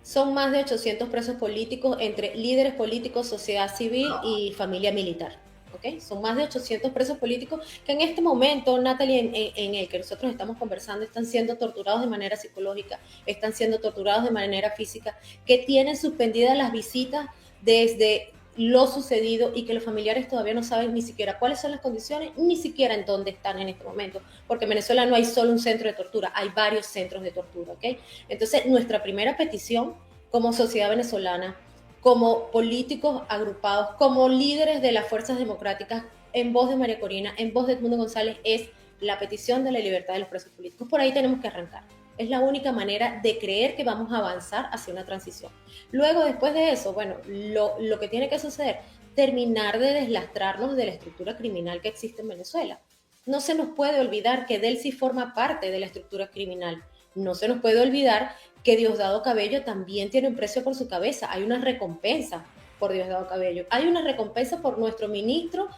Son más de 800 presos políticos entre líderes políticos, sociedad civil y familia militar. ¿Okay? Son más de 800 presos políticos que en este momento, Natalie, en el que nosotros estamos conversando, están siendo torturados de manera psicológica, están siendo torturados de manera física, que tienen suspendidas las visitas desde lo sucedido y que los familiares todavía no saben ni siquiera cuáles son las condiciones, ni siquiera en dónde están en este momento, porque en Venezuela no hay solo un centro de tortura, hay varios centros de tortura, ¿ok? Entonces, nuestra primera petición como sociedad venezolana, como políticos agrupados, como líderes de las fuerzas democráticas, en voz de María Corina, en voz de Edmundo González, es la petición de la libertad de los presos políticos. Por ahí tenemos que arrancar. Es la única manera de creer que vamos a avanzar hacia una transición. Luego, después de eso, bueno, lo que tiene que suceder, terminar de deslastrarnos de la estructura criminal que existe en Venezuela. No se nos puede olvidar que Delcy forma parte de la estructura criminal. No se nos puede olvidar que Diosdado Cabello también tiene un precio por su cabeza. Hay una recompensa por Diosdado Cabello. Hay una recompensa por nuestro ministro,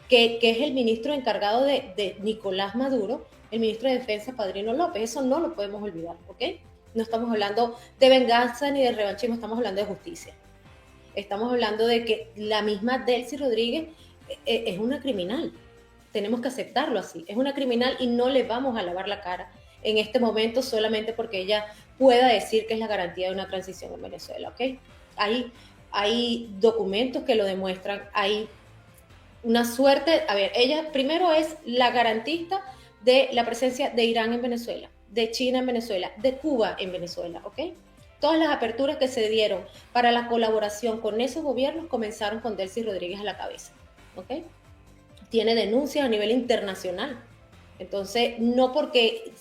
que es el ministro encargado de Nicolás Maduro, el ministro de Defensa, Padrino López. Eso no lo podemos olvidar, ¿ok? No estamos hablando de venganza ni de revanchismo, estamos hablando de justicia. Estamos hablando de que la misma Delcy Rodríguez es una criminal. Tenemos que aceptarlo así. Es una criminal y no le vamos a lavar la cara en este momento solamente porque ella pueda decir que es la garantía de una transición en Venezuela, ¿ok? Hay documentos que lo demuestran, hay una suerte. A ver, ella primero es la garantista de la presencia de Irán en Venezuela, de China en Venezuela, de Cuba en Venezuela, ¿ok? Todas las aperturas que se dieron para la colaboración con esos gobiernos comenzaron con Delcy Rodríguez a la cabeza, ¿ok? Tiene denuncias a nivel internacional. Entonces, no porque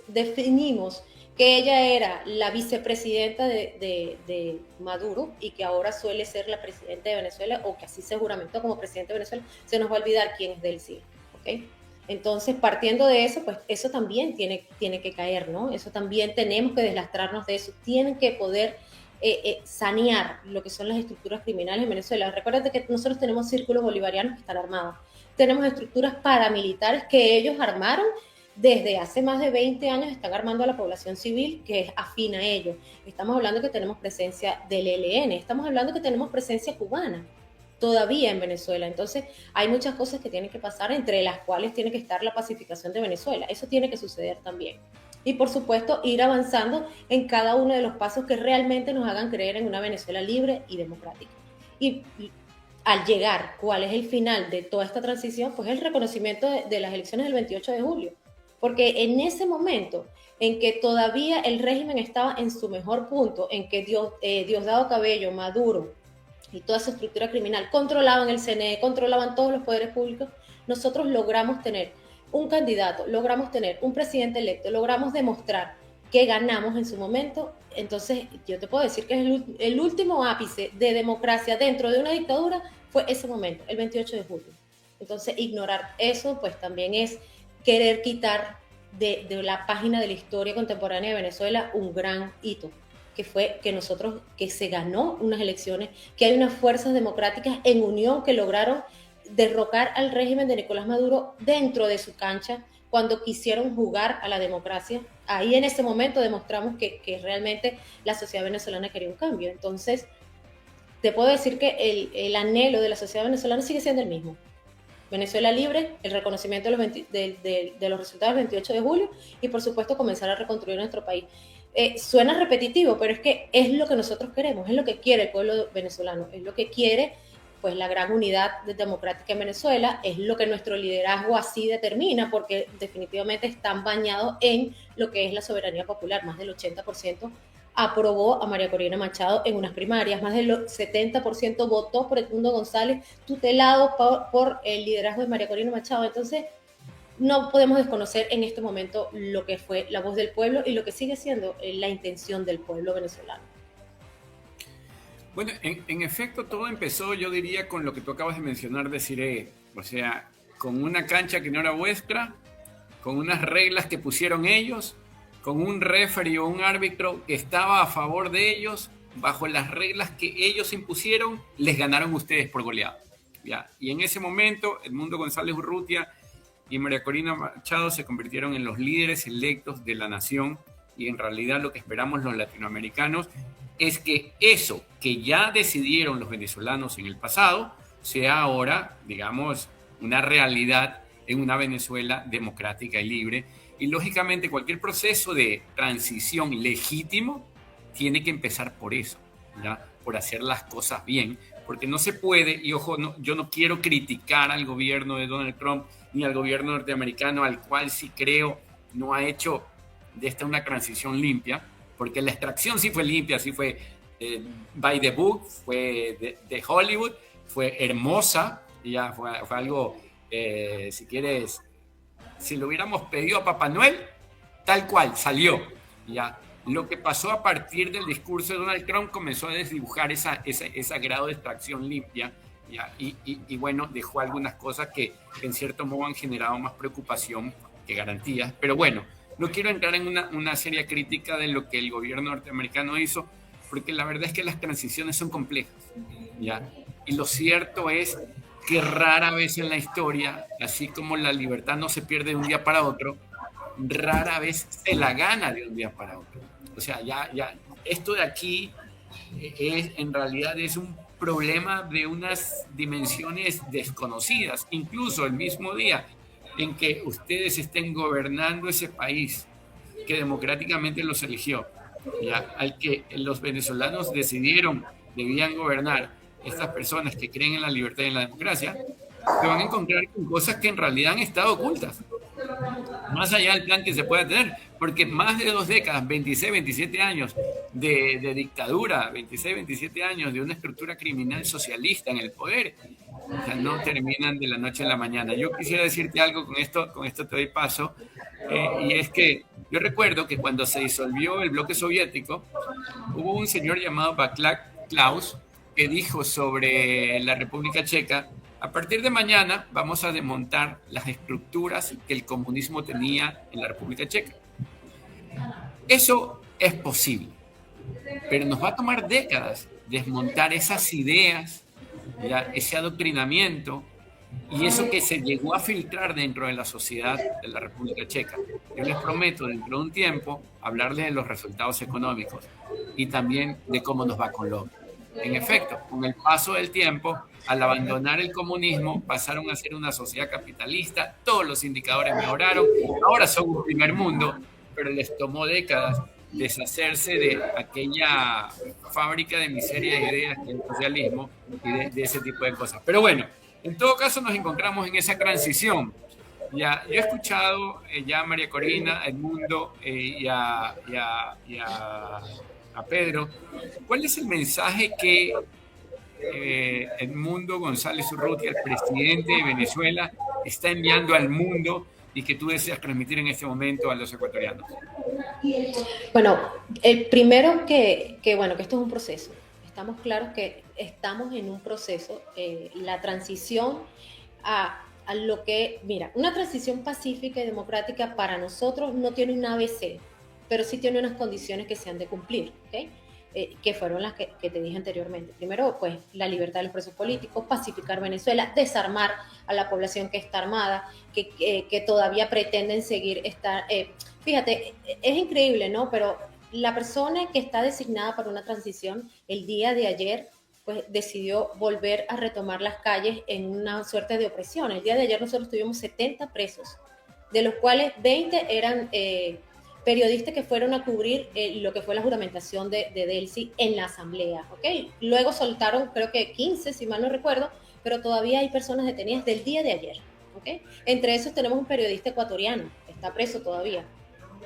definimos que ella era la vicepresidenta de Maduro y que ahora suele ser la presidenta de Venezuela, o que así se juramentó como presidente de Venezuela, se nos va a olvidar quién es Delcy, ¿ok? Entonces, partiendo de eso, pues eso también tiene que caer, ¿no? Eso también tenemos que deslastrarnos de eso. Tienen que poder sanear lo que son las estructuras criminales en Venezuela. Recuerda que nosotros tenemos círculos bolivarianos que están armados. Tenemos estructuras paramilitares que ellos armaron desde hace más de 20 años, están armando a la población civil que es afín a ellos. Estamos hablando que tenemos presencia del ELN, estamos hablando que tenemos presencia cubana todavía en Venezuela. Entonces, hay muchas cosas que tienen que pasar, entre las cuales tiene que estar la pacificación de Venezuela. Eso tiene que suceder también. Y, por supuesto, ir avanzando en cada uno de los pasos que realmente nos hagan creer en una Venezuela libre y democrática. Y al llegar, ¿cuál es el final de toda esta transición? Pues el reconocimiento de las elecciones del 28 de julio. Porque en ese momento en que todavía el régimen estaba en su mejor punto, en que Diosdado Cabello, Maduro y toda esa estructura criminal controlaban el CNE, controlaban todos los poderes públicos, nosotros logramos tener un candidato, logramos tener un presidente electo, logramos demostrar que ganamos en su momento. Entonces, yo te puedo decir que el último ápice de democracia dentro de una dictadura fue ese momento, el 28 de julio. Entonces, ignorar eso, pues también es querer quitar de la página de la historia contemporánea de Venezuela un gran hito, que fue que se ganó unas elecciones, que hay unas fuerzas democráticas en unión que lograron derrocar al régimen de Nicolás Maduro dentro de su cancha, cuando quisieron jugar a la democracia. Ahí en ese momento demostramos que realmente la sociedad venezolana quería un cambio. Entonces, te puedo decir que el anhelo de la sociedad venezolana sigue siendo el mismo. Venezuela libre, el reconocimiento de los resultados del 28 de julio y, por supuesto, comenzar a reconstruir nuestro país. Suena repetitivo, pero es que es lo que nosotros queremos, es lo que quiere el pueblo venezolano, es lo que quiere pues la gran unidad democrática en Venezuela, es lo que nuestro liderazgo así determina, porque definitivamente están bañados en lo que es la soberanía popular. Más del 80% aprobó a María Corina Machado en unas primarias, más del 70% votó por Edmundo González, tutelado por el liderazgo de María Corina Machado. Entonces, no podemos desconocer en este momento lo que fue la voz del pueblo y lo que sigue siendo la intención del pueblo venezolano. Bueno, en efecto, todo empezó, yo diría, con lo que tú acabas de mencionar, Desiree. O sea, con una cancha que no era vuestra, con unas reglas que pusieron ellos, con un referee o un árbitro que estaba a favor de ellos, bajo las reglas que ellos impusieron, les ganaron ustedes por goleada. ¿Ya? Y en ese momento, Edmundo González Urrutia y María Corina Machado se convirtieron en los líderes electos de la nación, y en realidad lo que esperamos los latinoamericanos es que eso que ya decidieron los venezolanos en el pasado sea ahora, digamos, una realidad en una Venezuela democrática y libre. Y lógicamente cualquier proceso de transición legítimo tiene que empezar por eso, ¿ya? Por hacer las cosas bien, porque no se puede, y ojo, no, yo no quiero criticar al gobierno de Donald Trump ni al gobierno norteamericano, al cual sí creo no ha hecho de esta una transición limpia, porque la extracción sí fue limpia, sí fue by the book, fue de Hollywood, fue hermosa, ya fue algo, si quieres, si lo hubiéramos pedido a Papá Noel, tal cual, salió, ya. Lo que pasó a partir del discurso de Donald Trump comenzó a desdibujar ese grado de extracción limpia, ¿ya? Y bueno, dejó algunas cosas que en cierto modo han generado más preocupación que garantías. Pero bueno, no quiero entrar en una seria crítica de lo que el gobierno norteamericano hizo, porque la verdad es que las transiciones son complejas, ¿ya? Y lo cierto es que rara vez en la historia, así como la libertad no se pierde de un día para otro, rara vez se la gana de un día para otro. O sea, ya esto de aquí en realidad es un problema de unas dimensiones desconocidas. Incluso el mismo día en que ustedes estén gobernando ese país que democráticamente los eligió, ¿ya? Al que los venezolanos decidieron debían gobernar, estas personas que creen en la libertad y en la democracia, se van a encontrar con cosas que en realidad han estado ocultas, más allá del plan que se pueda tener, porque más de 2 décadas, 26, 27 años de dictadura, 26, 27 años de una estructura criminal socialista en el poder, o sea, no terminan de la noche a la mañana. Yo quisiera decirte algo con esto te doy paso, y es que yo recuerdo que cuando se disolvió el bloque soviético, hubo un señor llamado Václav Klaus que dijo sobre la República Checa: a partir de mañana vamos a desmontar las estructuras que el comunismo tenía en la República Checa. Eso es posible, pero nos va a tomar décadas desmontar esas ideas, ¿ya? Ese adoctrinamiento y eso que se llegó a filtrar dentro de la sociedad de la República Checa. Yo les prometo dentro de un tiempo hablarles de los resultados económicos y también de cómo nos va Colombia. En efecto, con el paso del tiempo, al abandonar el comunismo, pasaron a ser una sociedad capitalista, todos los indicadores mejoraron, ahora son un primer mundo, pero les tomó décadas deshacerse de aquella fábrica de miseria de ideas que es el socialismo y de ese tipo de cosas. Pero bueno, en todo caso nos encontramos en esa transición. Ya, yo he escuchado ya a María Corina, a Edmundo y a Pedro. ¿Cuál es el mensaje que Edmundo González Urrutia, el presidente de Venezuela, está enviando al mundo y que tú deseas transmitir en este momento a los ecuatorianos? Bueno, el primero bueno, que esto es un proceso. Estamos claros que estamos en un proceso. La transición a lo que, mira, una transición pacífica y democrática para nosotros no tiene un ABC, pero sí tiene unas condiciones que se han de cumplir, ¿ok? Que fueron las que te dije anteriormente. Primero, pues, la libertad de los presos políticos, pacificar Venezuela, desarmar a la población que está armada, que todavía pretenden seguir estar... fíjate, es increíble, ¿no? Pero la persona que está designada para una transición, el día de ayer, pues decidió volver a retomar las calles en una suerte de opresión. El día de ayer nosotros tuvimos 70 presos, de los cuales 20 eran... periodistas que fueron a cubrir lo que fue la juramentación de Delcy en la asamblea, ¿ok? Luego soltaron, creo que 15, si mal no recuerdo, pero todavía hay personas detenidas del día de ayer, ¿ok? Entre esos tenemos un periodista ecuatoriano, que está preso todavía,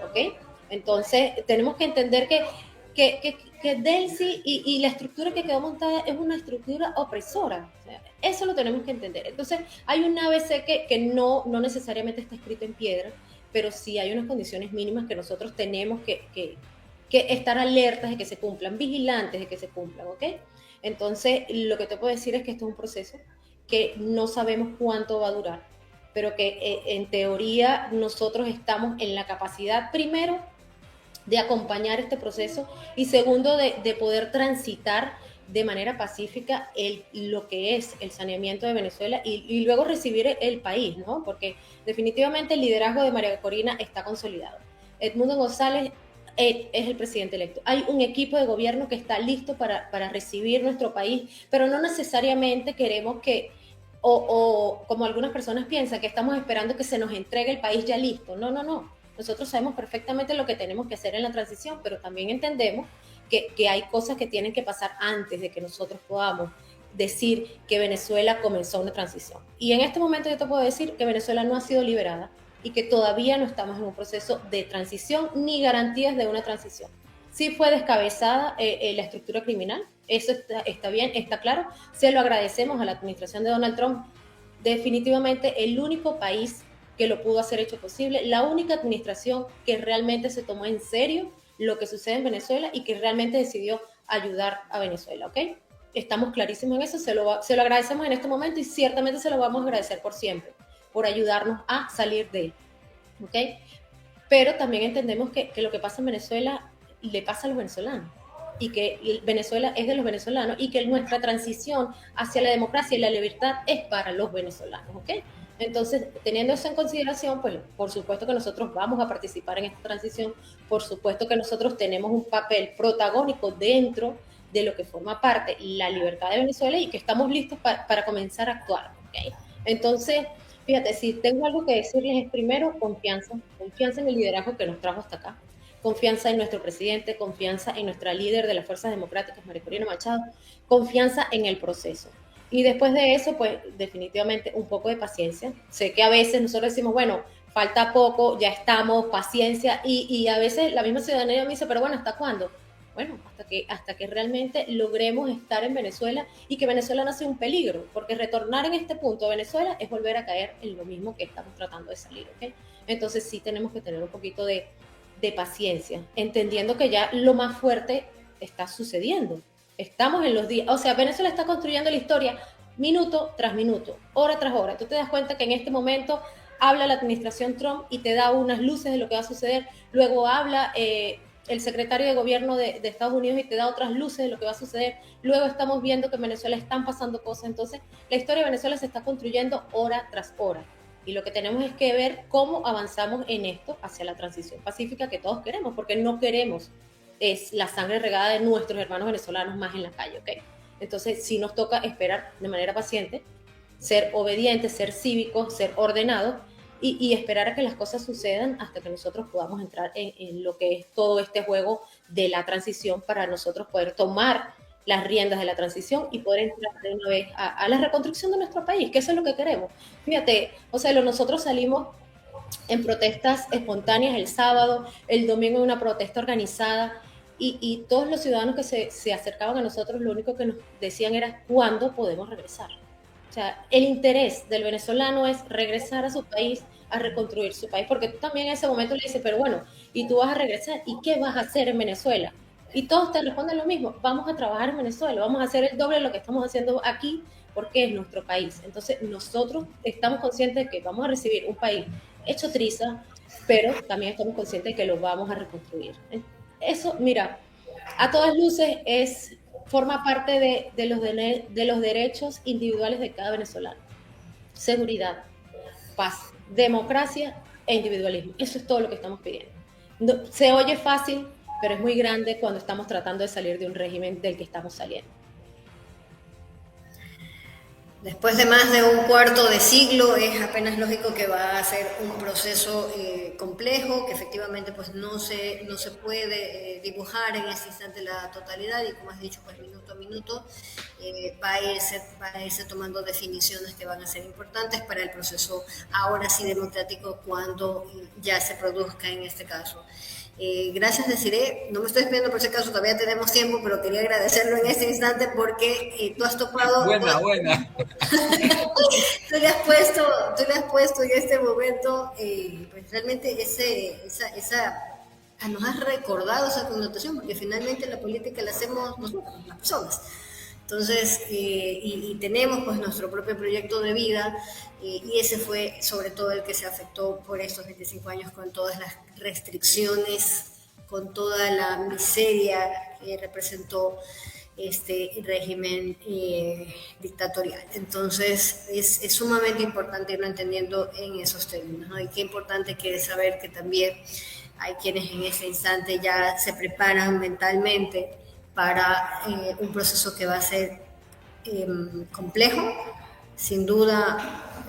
¿ok? Entonces, tenemos que entender que Delcy y la estructura que quedó montada es una estructura opresora, o sea, eso lo tenemos que entender. Entonces, hay un ABC que no necesariamente está escrito en piedra, pero sí hay unas condiciones mínimas que nosotros tenemos que estar alertas de que se cumplan, vigilantes de que se cumplan, ¿ok? Entonces, lo que te puedo decir es que esto es un proceso que no sabemos cuánto va a durar, pero que en teoría nosotros estamos en la capacidad, primero, de acompañar este proceso y segundo, de poder transitar de manera pacífica lo que es el saneamiento de Venezuela y luego recibir el país, ¿no? Porque definitivamente el liderazgo de María Corina está consolidado. Edmundo González es el presidente electo. Hay un equipo de gobierno que está listo para recibir nuestro país, pero no necesariamente queremos que, o como algunas personas piensan, que estamos esperando que se nos entregue el país ya listo. No, no, no. Nosotros sabemos perfectamente lo que tenemos que hacer en la transición, pero también entendemos que hay cosas que tienen que pasar antes de que nosotros podamos decir que Venezuela comenzó una transición. Y en este momento yo te puedo decir que Venezuela no ha sido liberada y que todavía no estamos en un proceso de transición ni garantías de una transición. Sí fue descabezada la estructura criminal, eso está bien, está claro. Se lo agradecemos a la administración de Donald Trump. Definitivamente el único país que lo pudo hacer hecho posible, la única administración que realmente se tomó en serio lo que sucede en Venezuela y que realmente decidió ayudar a Venezuela, ¿ok? Estamos clarísimos en eso, se lo agradecemos en este momento y ciertamente se lo vamos a agradecer por siempre, por ayudarnos a salir de él, ¿ok? Pero también entendemos que lo que pasa en Venezuela le pasa a los venezolanos y que Venezuela es de los venezolanos y que nuestra transición hacia la democracia y la libertad es para los venezolanos, ¿ok? Entonces, teniendo eso en consideración, pues por supuesto que nosotros vamos a participar en esta transición, por supuesto que nosotros tenemos un papel protagónico dentro de lo que forma parte la libertad de Venezuela y que estamos listos para comenzar a actuar, ¿ok? Entonces, fíjate, si tengo algo que decirles es primero confianza en el liderazgo que nos trajo hasta acá, confianza en nuestro presidente, confianza en nuestra líder de las Fuerzas Democráticas, María Corina Machado, confianza en el proceso. Y después de eso, pues definitivamente un poco de paciencia. Sé que a veces nosotros decimos, bueno, falta poco, ya estamos, paciencia, y a veces la misma ciudadanía me dice, pero bueno, ¿hasta cuándo? Bueno, hasta que realmente logremos estar en Venezuela y que Venezuela no sea un peligro, porque retornar en este punto a Venezuela es volver a caer en lo mismo que estamos tratando de salir, ¿ok? Entonces sí tenemos que tener un poquito de paciencia, entendiendo que ya lo más fuerte está sucediendo. Estamos en los días, o sea, Venezuela está construyendo la historia minuto tras minuto, hora tras hora. Tú te das cuenta que en este momento habla la administración Trump y te da unas luces de lo que va a suceder, luego habla el secretario de gobierno de Estados Unidos y te da otras luces de lo que va a suceder, luego estamos viendo que en Venezuela están pasando cosas, entonces la historia de Venezuela se está construyendo hora tras hora. Y lo que tenemos es que ver cómo avanzamos en esto hacia la transición pacífica que todos queremos, porque no queremos es la sangre regada de nuestros hermanos venezolanos más en la calle, ¿ok? Entonces sí nos toca esperar de manera paciente, ser obedientes, ser cívicos, ser ordenados y esperar a que las cosas sucedan hasta que nosotros podamos entrar en lo que es todo este juego de la transición para nosotros poder tomar las riendas de la transición y poder entrar de una vez a la reconstrucción de nuestro país, que eso es lo que queremos. Fíjate, o sea, nosotros salimos en protestas espontáneas el sábado, el domingo en una protesta organizada, y todos los ciudadanos que se acercaban a nosotros lo único que nos decían era ¿cuándo podemos regresar? O sea, el interés del venezolano es regresar a su país, a reconstruir su país, porque tú también en ese momento le dices, pero bueno, y tú vas a regresar, ¿y qué vas a hacer en Venezuela? Y todos te responden lo mismo, vamos a trabajar en Venezuela, vamos a hacer el doble de lo que estamos haciendo aquí, porque es nuestro país. Entonces nosotros estamos conscientes de que vamos a recibir un país hecho triza, pero también estamos conscientes de que lo vamos a reconstruir. Eso, mira, a todas luces forma parte de los derechos individuales de cada venezolano. Seguridad, paz, democracia e individualismo. Eso es todo lo que estamos pidiendo. No, se oye fácil, pero es muy grande cuando estamos tratando de salir de un régimen del que estamos saliendo. Después de más de un cuarto de siglo, es apenas lógico que va a ser un proceso complejo, que efectivamente pues no se puede dibujar en este instante la totalidad y como has dicho, pues minuto a minuto va a irse tomando definiciones que van a ser importantes para el proceso ahora sí democrático cuando ya se produzca en este caso. Gracias, Desiree. No me estoy despidiendo por si acaso, todavía tenemos tiempo, pero quería agradecerlo en este instante porque tú has topado... Buena. Tú le has puesto en este momento, pues realmente nos has recordado esa connotación, porque finalmente la política la hacemos nosotros, las personas. Entonces, y tenemos pues nuestro propio proyecto de vida, y ese fue sobre todo el que se afectó por estos 25 años con todas las restricciones, con toda la miseria que representó este régimen dictatorial. Entonces es sumamente importante irlo entendiendo en esos términos, ¿no? Y qué importante que es saber que también hay quienes en este instante ya se preparan mentalmente para un proceso que va a ser complejo, sin duda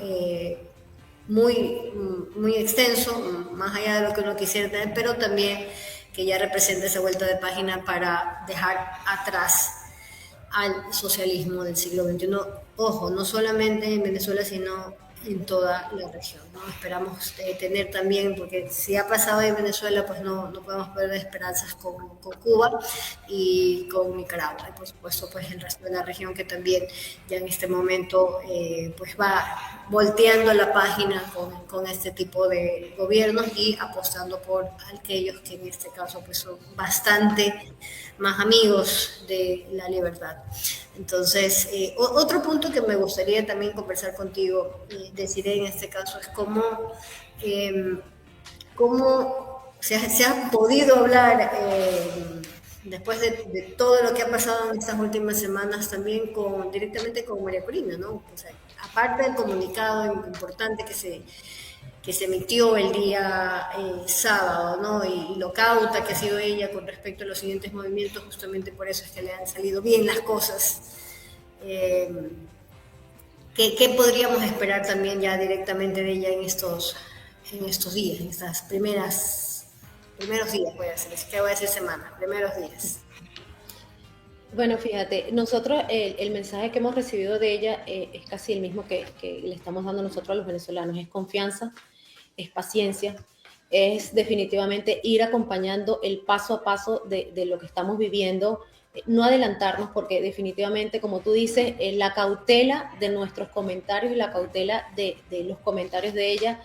muy extenso, más allá de lo que uno quisiera tener, pero también que ya representa esa vuelta de página para dejar atrás al socialismo del siglo XXI. Ojo, no solamente en Venezuela, sino en toda la región, ¿no? Esperamos tener también, porque si ha pasado en Venezuela, pues no podemos perder esperanzas con Cuba y con Nicaragua, y por supuesto pues el resto de la región, que también ya en este momento pues va volteando la página con este tipo de gobiernos y apostando por aquellos que en este caso pues son bastante más amigos de la libertad. Entonces, otro punto que me gustaría también conversar contigo, Desiree, en este caso, es cómo se ha podido hablar después de todo lo que ha pasado en estas últimas semanas también directamente con María Corina, ¿no? O sea, aparte del comunicado importante que se emitió el día sábado, ¿no? Y lo cauta que ha sido ella con respecto a los siguientes movimientos, justamente por eso es que le han salido bien las cosas. ¿Qué podríamos esperar también ya directamente de ella en estos días, en estas primeros días, voy a decir, es que voy a decir semana, primeros días? Bueno, fíjate, nosotros el mensaje que hemos recibido de ella es casi el mismo que le estamos dando nosotros a los venezolanos, es confianza, es paciencia, es definitivamente ir acompañando el paso a paso de lo que estamos viviendo, no adelantarnos, porque definitivamente, como tú dices, la cautela de nuestros comentarios y la cautela de los comentarios de ella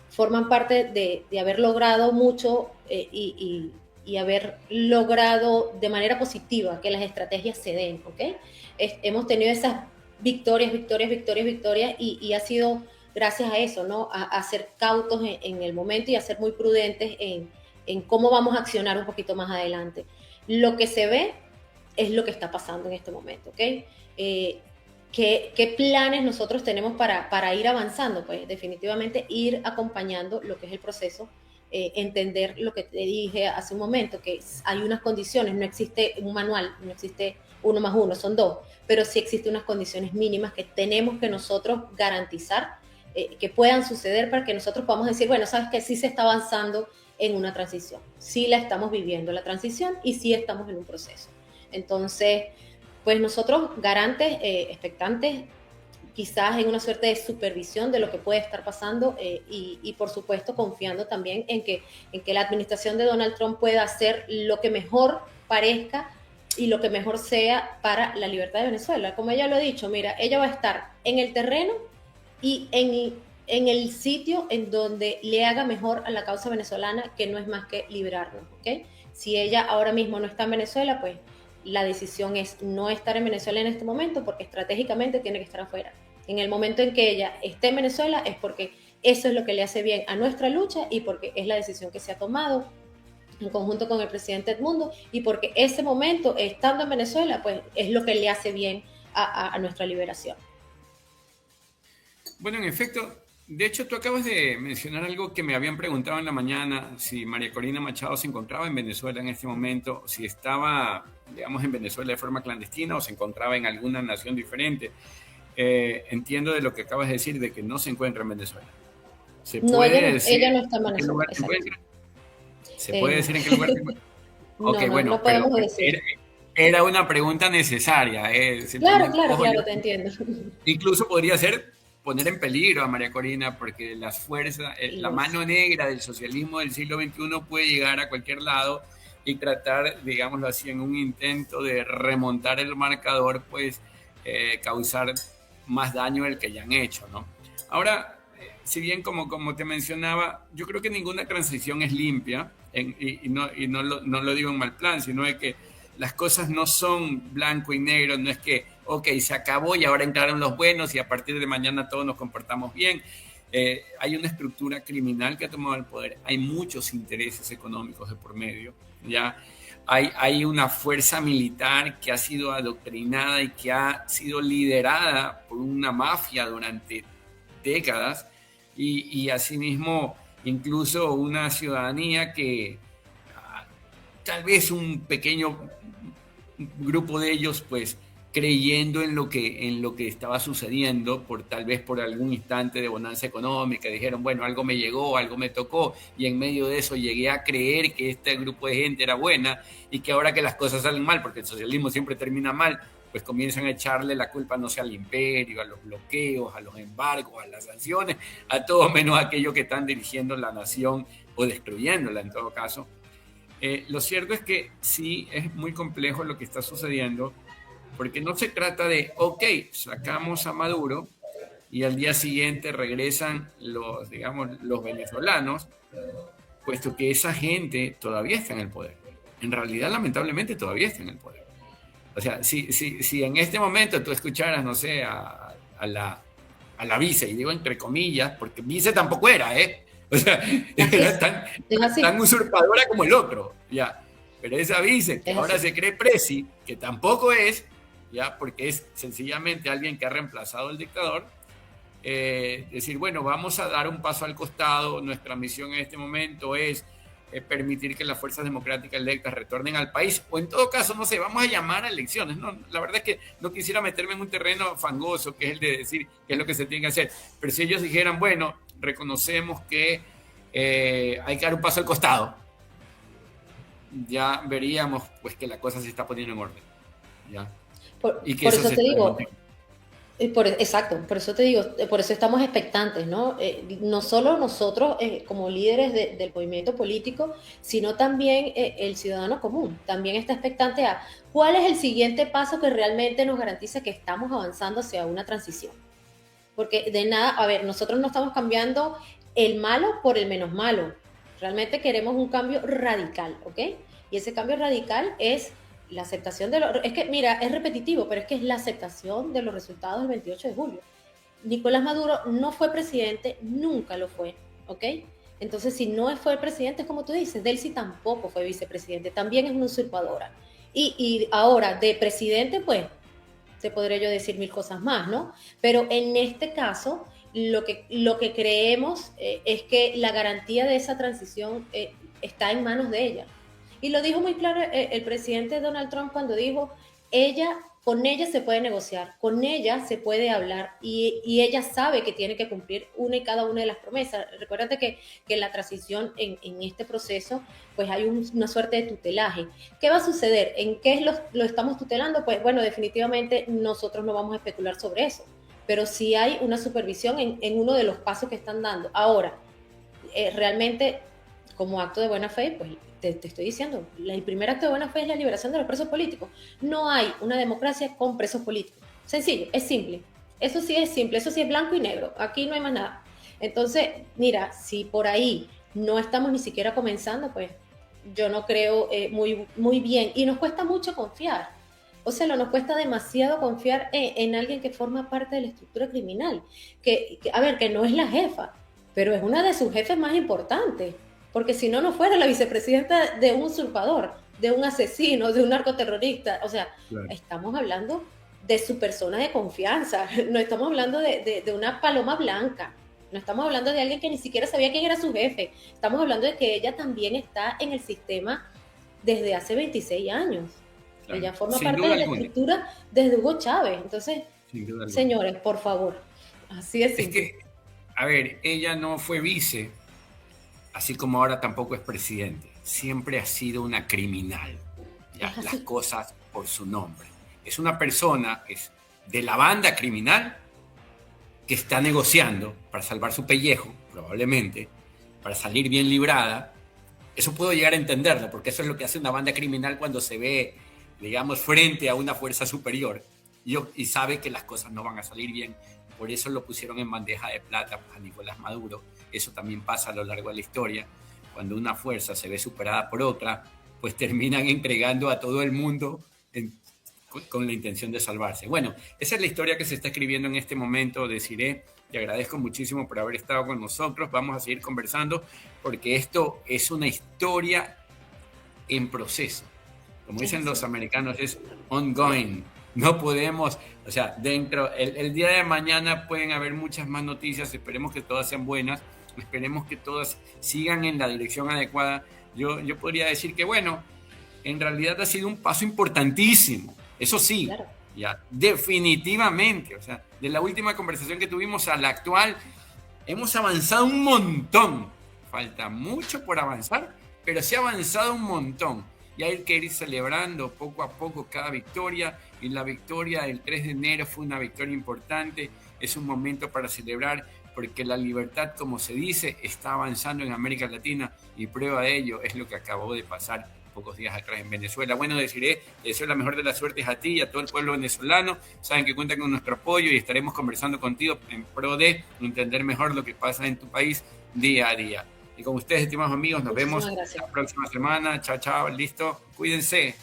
forman parte de haber logrado mucho y haber logrado de manera positiva que las estrategias se den, ¿ok? Hemos tenido esas victorias y ha sido gracias a eso, ¿no? A ser cautos en el momento y a ser muy prudentes en cómo vamos a accionar un poquito más adelante. Lo que se ve es lo que está pasando en este momento, ¿ok? ¿Qué planes nosotros tenemos para ir avanzando? Pues definitivamente ir acompañando lo que es el proceso, entender lo que te dije hace un momento, que hay unas condiciones, no existe un manual, no existe 1 más 1, son 2, pero sí existen unas condiciones mínimas que tenemos que nosotros garantizar que puedan suceder para que nosotros podamos decir, bueno, sabes que sí se está avanzando en una transición, sí la estamos viviendo la transición y sí estamos en un proceso. Entonces, pues nosotros garantes, expectantes, quizás en una suerte de supervisión de lo que puede estar pasando y por supuesto confiando también en que la administración de Donald Trump pueda hacer lo que mejor parezca y lo que mejor sea para la libertad de Venezuela. Como ella lo ha dicho, mira, ella va a estar en el terreno y en el sitio en donde le haga mejor a la causa venezolana, que no es más que liberarnos, ¿ok? Si ella ahora mismo no está en Venezuela, pues la decisión es no estar en Venezuela en este momento porque estratégicamente tiene que estar afuera. En el momento en que ella esté en Venezuela es porque eso es lo que le hace bien a nuestra lucha y porque es la decisión que se ha tomado en conjunto con el presidente Edmundo y porque ese momento, estando en Venezuela, pues es lo que le hace bien a nuestra liberación. Bueno, en efecto, de hecho tú acabas de mencionar algo que me habían preguntado en la mañana, si María Corina Machado se encontraba en Venezuela en este momento, si estaba, digamos, en Venezuela de forma clandestina o se encontraba en alguna nación diferente. Entiendo de lo que acabas de decir, de que no se encuentra en Venezuela. ¿Se puede decir ella no está en Venezuela, en qué lugar se encuentra? ¿Se puede decir en qué lugar se encuentra? Okay, bueno, no podemos decir. Era una pregunta necesaria. Claro, te entiendo. Incluso podría ser poner en peligro a María Corina, porque las fuerzas, la mano negra del socialismo del siglo XXI puede llegar a cualquier lado y tratar, digámoslo así, en un intento de remontar el marcador, pues causar más daño del que ya han hecho, ¿no? Ahora, si bien como te mencionaba, yo creo que ninguna transición es limpia, y no lo digo en mal plan, sino de que las cosas no son blanco y negro, no es que, ok, se acabó y ahora entraron los buenos y a partir de mañana todos nos comportamos bien. Hay una estructura criminal que ha tomado el poder, hay muchos intereses económicos de por medio, ¿ya? Hay una fuerza militar que ha sido adoctrinada y que ha sido liderada por una mafia durante décadas y asimismo incluso una ciudadanía que tal vez un pequeño grupo de ellos pues creyendo en lo que estaba sucediendo, tal vez por algún instante de bonanza económica, dijeron, bueno, algo me llegó, algo me tocó, y en medio de eso llegué a creer que este grupo de gente era buena, y que ahora que las cosas salen mal, porque el socialismo siempre termina mal, pues comienzan a echarle la culpa, no sé, al imperio, a los bloqueos, a los embargos, a las sanciones, a todos menos a aquellos que están dirigiendo la nación o destruyéndola en todo caso. Lo cierto es que sí es muy complejo lo que está sucediendo, porque no se trata de, ok, sacamos a Maduro y al día siguiente regresan los venezolanos, puesto que esa gente todavía está en el poder. En realidad, lamentablemente, todavía está en el poder. O sea, si en este momento tú escucharas, no sé, a la vice, y digo entre comillas, porque vice tampoco era, o sea, era tan usurpadora como el otro, ya. Pero esa vice, que ahora se cree presi, que tampoco es, ya, porque es sencillamente alguien que ha reemplazado al dictador, decir, bueno, vamos a dar un paso al costado, nuestra misión en este momento es permitir que las fuerzas democráticas electas retornen al país, o en todo caso, no sé, vamos a llamar a elecciones. No, la verdad es que no quisiera meterme en un terreno fangoso, que es el de decir qué es lo que se tiene que hacer, pero si ellos dijeran, bueno, reconocemos que hay que dar un paso al costado, ya veríamos pues que la cosa se está poniendo en orden, ¿ya? Y que por eso te digo, exacto, por eso te digo, por eso estamos expectantes, ¿no? No solo nosotros como líderes del movimiento político, sino también el ciudadano común, también está expectante a cuál es el siguiente paso que realmente nos garantice que estamos avanzando hacia una transición. Porque de nada, a ver, nosotros no estamos cambiando el malo por el menos malo, realmente queremos un cambio radical, ¿ok? Y ese cambio radical es la aceptación es que, mira, es repetitivo, pero es que es la aceptación de los resultados del 28 de julio. Nicolás Maduro no fue presidente, nunca lo fue, ¿ok? Entonces, si no fue presidente, como tú dices, Delcy tampoco fue vicepresidente, también es una usurpadora. Y ahora, de presidente, pues, se podría yo decir mil cosas más, ¿no? Pero en este caso, lo que creemos es que la garantía de esa transición está en manos de ella. Y lo dijo muy claro el presidente Donald Trump cuando dijo, con ella se puede negociar, con ella se puede hablar y ella sabe que tiene que cumplir una y cada una de las promesas. Recuérdate que la transición en este proceso, pues hay una suerte de tutelaje. ¿Qué va a suceder? ¿En qué lo estamos tutelando? Pues bueno, definitivamente nosotros no vamos a especular sobre eso, pero sí hay una supervisión en uno de los pasos que están dando. Ahora, realmente, como acto de buena fe, pues te estoy diciendo, el primer acto de buena fe es la liberación de los presos políticos. No hay una democracia con presos políticos. Sencillo, es simple. Eso sí es simple, eso sí es blanco y negro. Aquí no hay más nada. Entonces, mira, si por ahí no estamos ni siquiera comenzando, pues yo no creo muy bien. Y nos cuesta mucho confiar. O sea, nos cuesta demasiado confiar en alguien que forma parte de la estructura criminal. Que no es la jefa, pero es una de sus jefes más importantes. Porque si no fuera la vicepresidenta de un usurpador, de un asesino, de un narcoterrorista. O sea, claro, estamos hablando de su persona de confianza, no estamos hablando de una paloma blanca, no estamos hablando de alguien que ni siquiera sabía quién era su jefe, estamos hablando de que ella también está en el sistema desde hace 26 años. Claro, ella forma parte de la estructura desde Hugo Chávez. Entonces, señores, por favor, así es. Es que, a ver, ella no fue vice, así como ahora tampoco es presidente. Siempre ha sido una criminal. Ya, las cosas por su nombre. Es una persona de la banda criminal que está negociando para salvar su pellejo, probablemente, para salir bien librada. Eso puedo llegar a entenderlo, porque eso es lo que hace una banda criminal cuando se ve, digamos, frente a una fuerza superior y sabe que las cosas no van a salir bien. Por eso lo pusieron en bandeja de plata a Nicolás Maduro. Eso también pasa a lo largo de la historia. Cuando una fuerza se ve superada por otra, pues terminan entregando a todo el mundo con la intención de salvarse. Bueno, esa es la historia que se está escribiendo en este momento. Desiree, te agradezco muchísimo por haber estado con nosotros. Vamos a seguir conversando porque esto es una historia en proceso. Como dicen los americanos, es ongoing. No podemos, o sea, el día de mañana pueden haber muchas más noticias. Esperemos que todas sean buenas. Esperemos que todas sigan en la dirección adecuada. Yo podría decir que, bueno, en realidad ha sido un paso importantísimo. Eso sí, claro. Ya, definitivamente. O sea, de la última conversación que tuvimos a la actual, hemos avanzado un montón. Falta mucho por avanzar, pero se ha avanzado un montón. Y hay que ir celebrando poco a poco cada victoria. Y la victoria del 3 de enero fue una victoria importante. Es un momento para celebrar, porque la libertad, como se dice, está avanzando en América Latina, y prueba de ello es lo que acabó de pasar pocos días atrás en Venezuela. Bueno, Desiree, deseo la mejor de las suertes a ti y a todo el pueblo venezolano. Saben que cuentan con nuestro apoyo y estaremos conversando contigo en pro de entender mejor lo que pasa en tu país día a día. Y con ustedes, estimados amigos, nos vemos la próxima semana. Chao, chao, listo. Cuídense.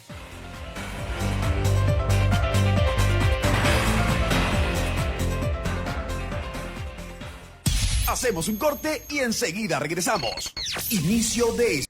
Hacemos un corte y enseguida regresamos. Inicio de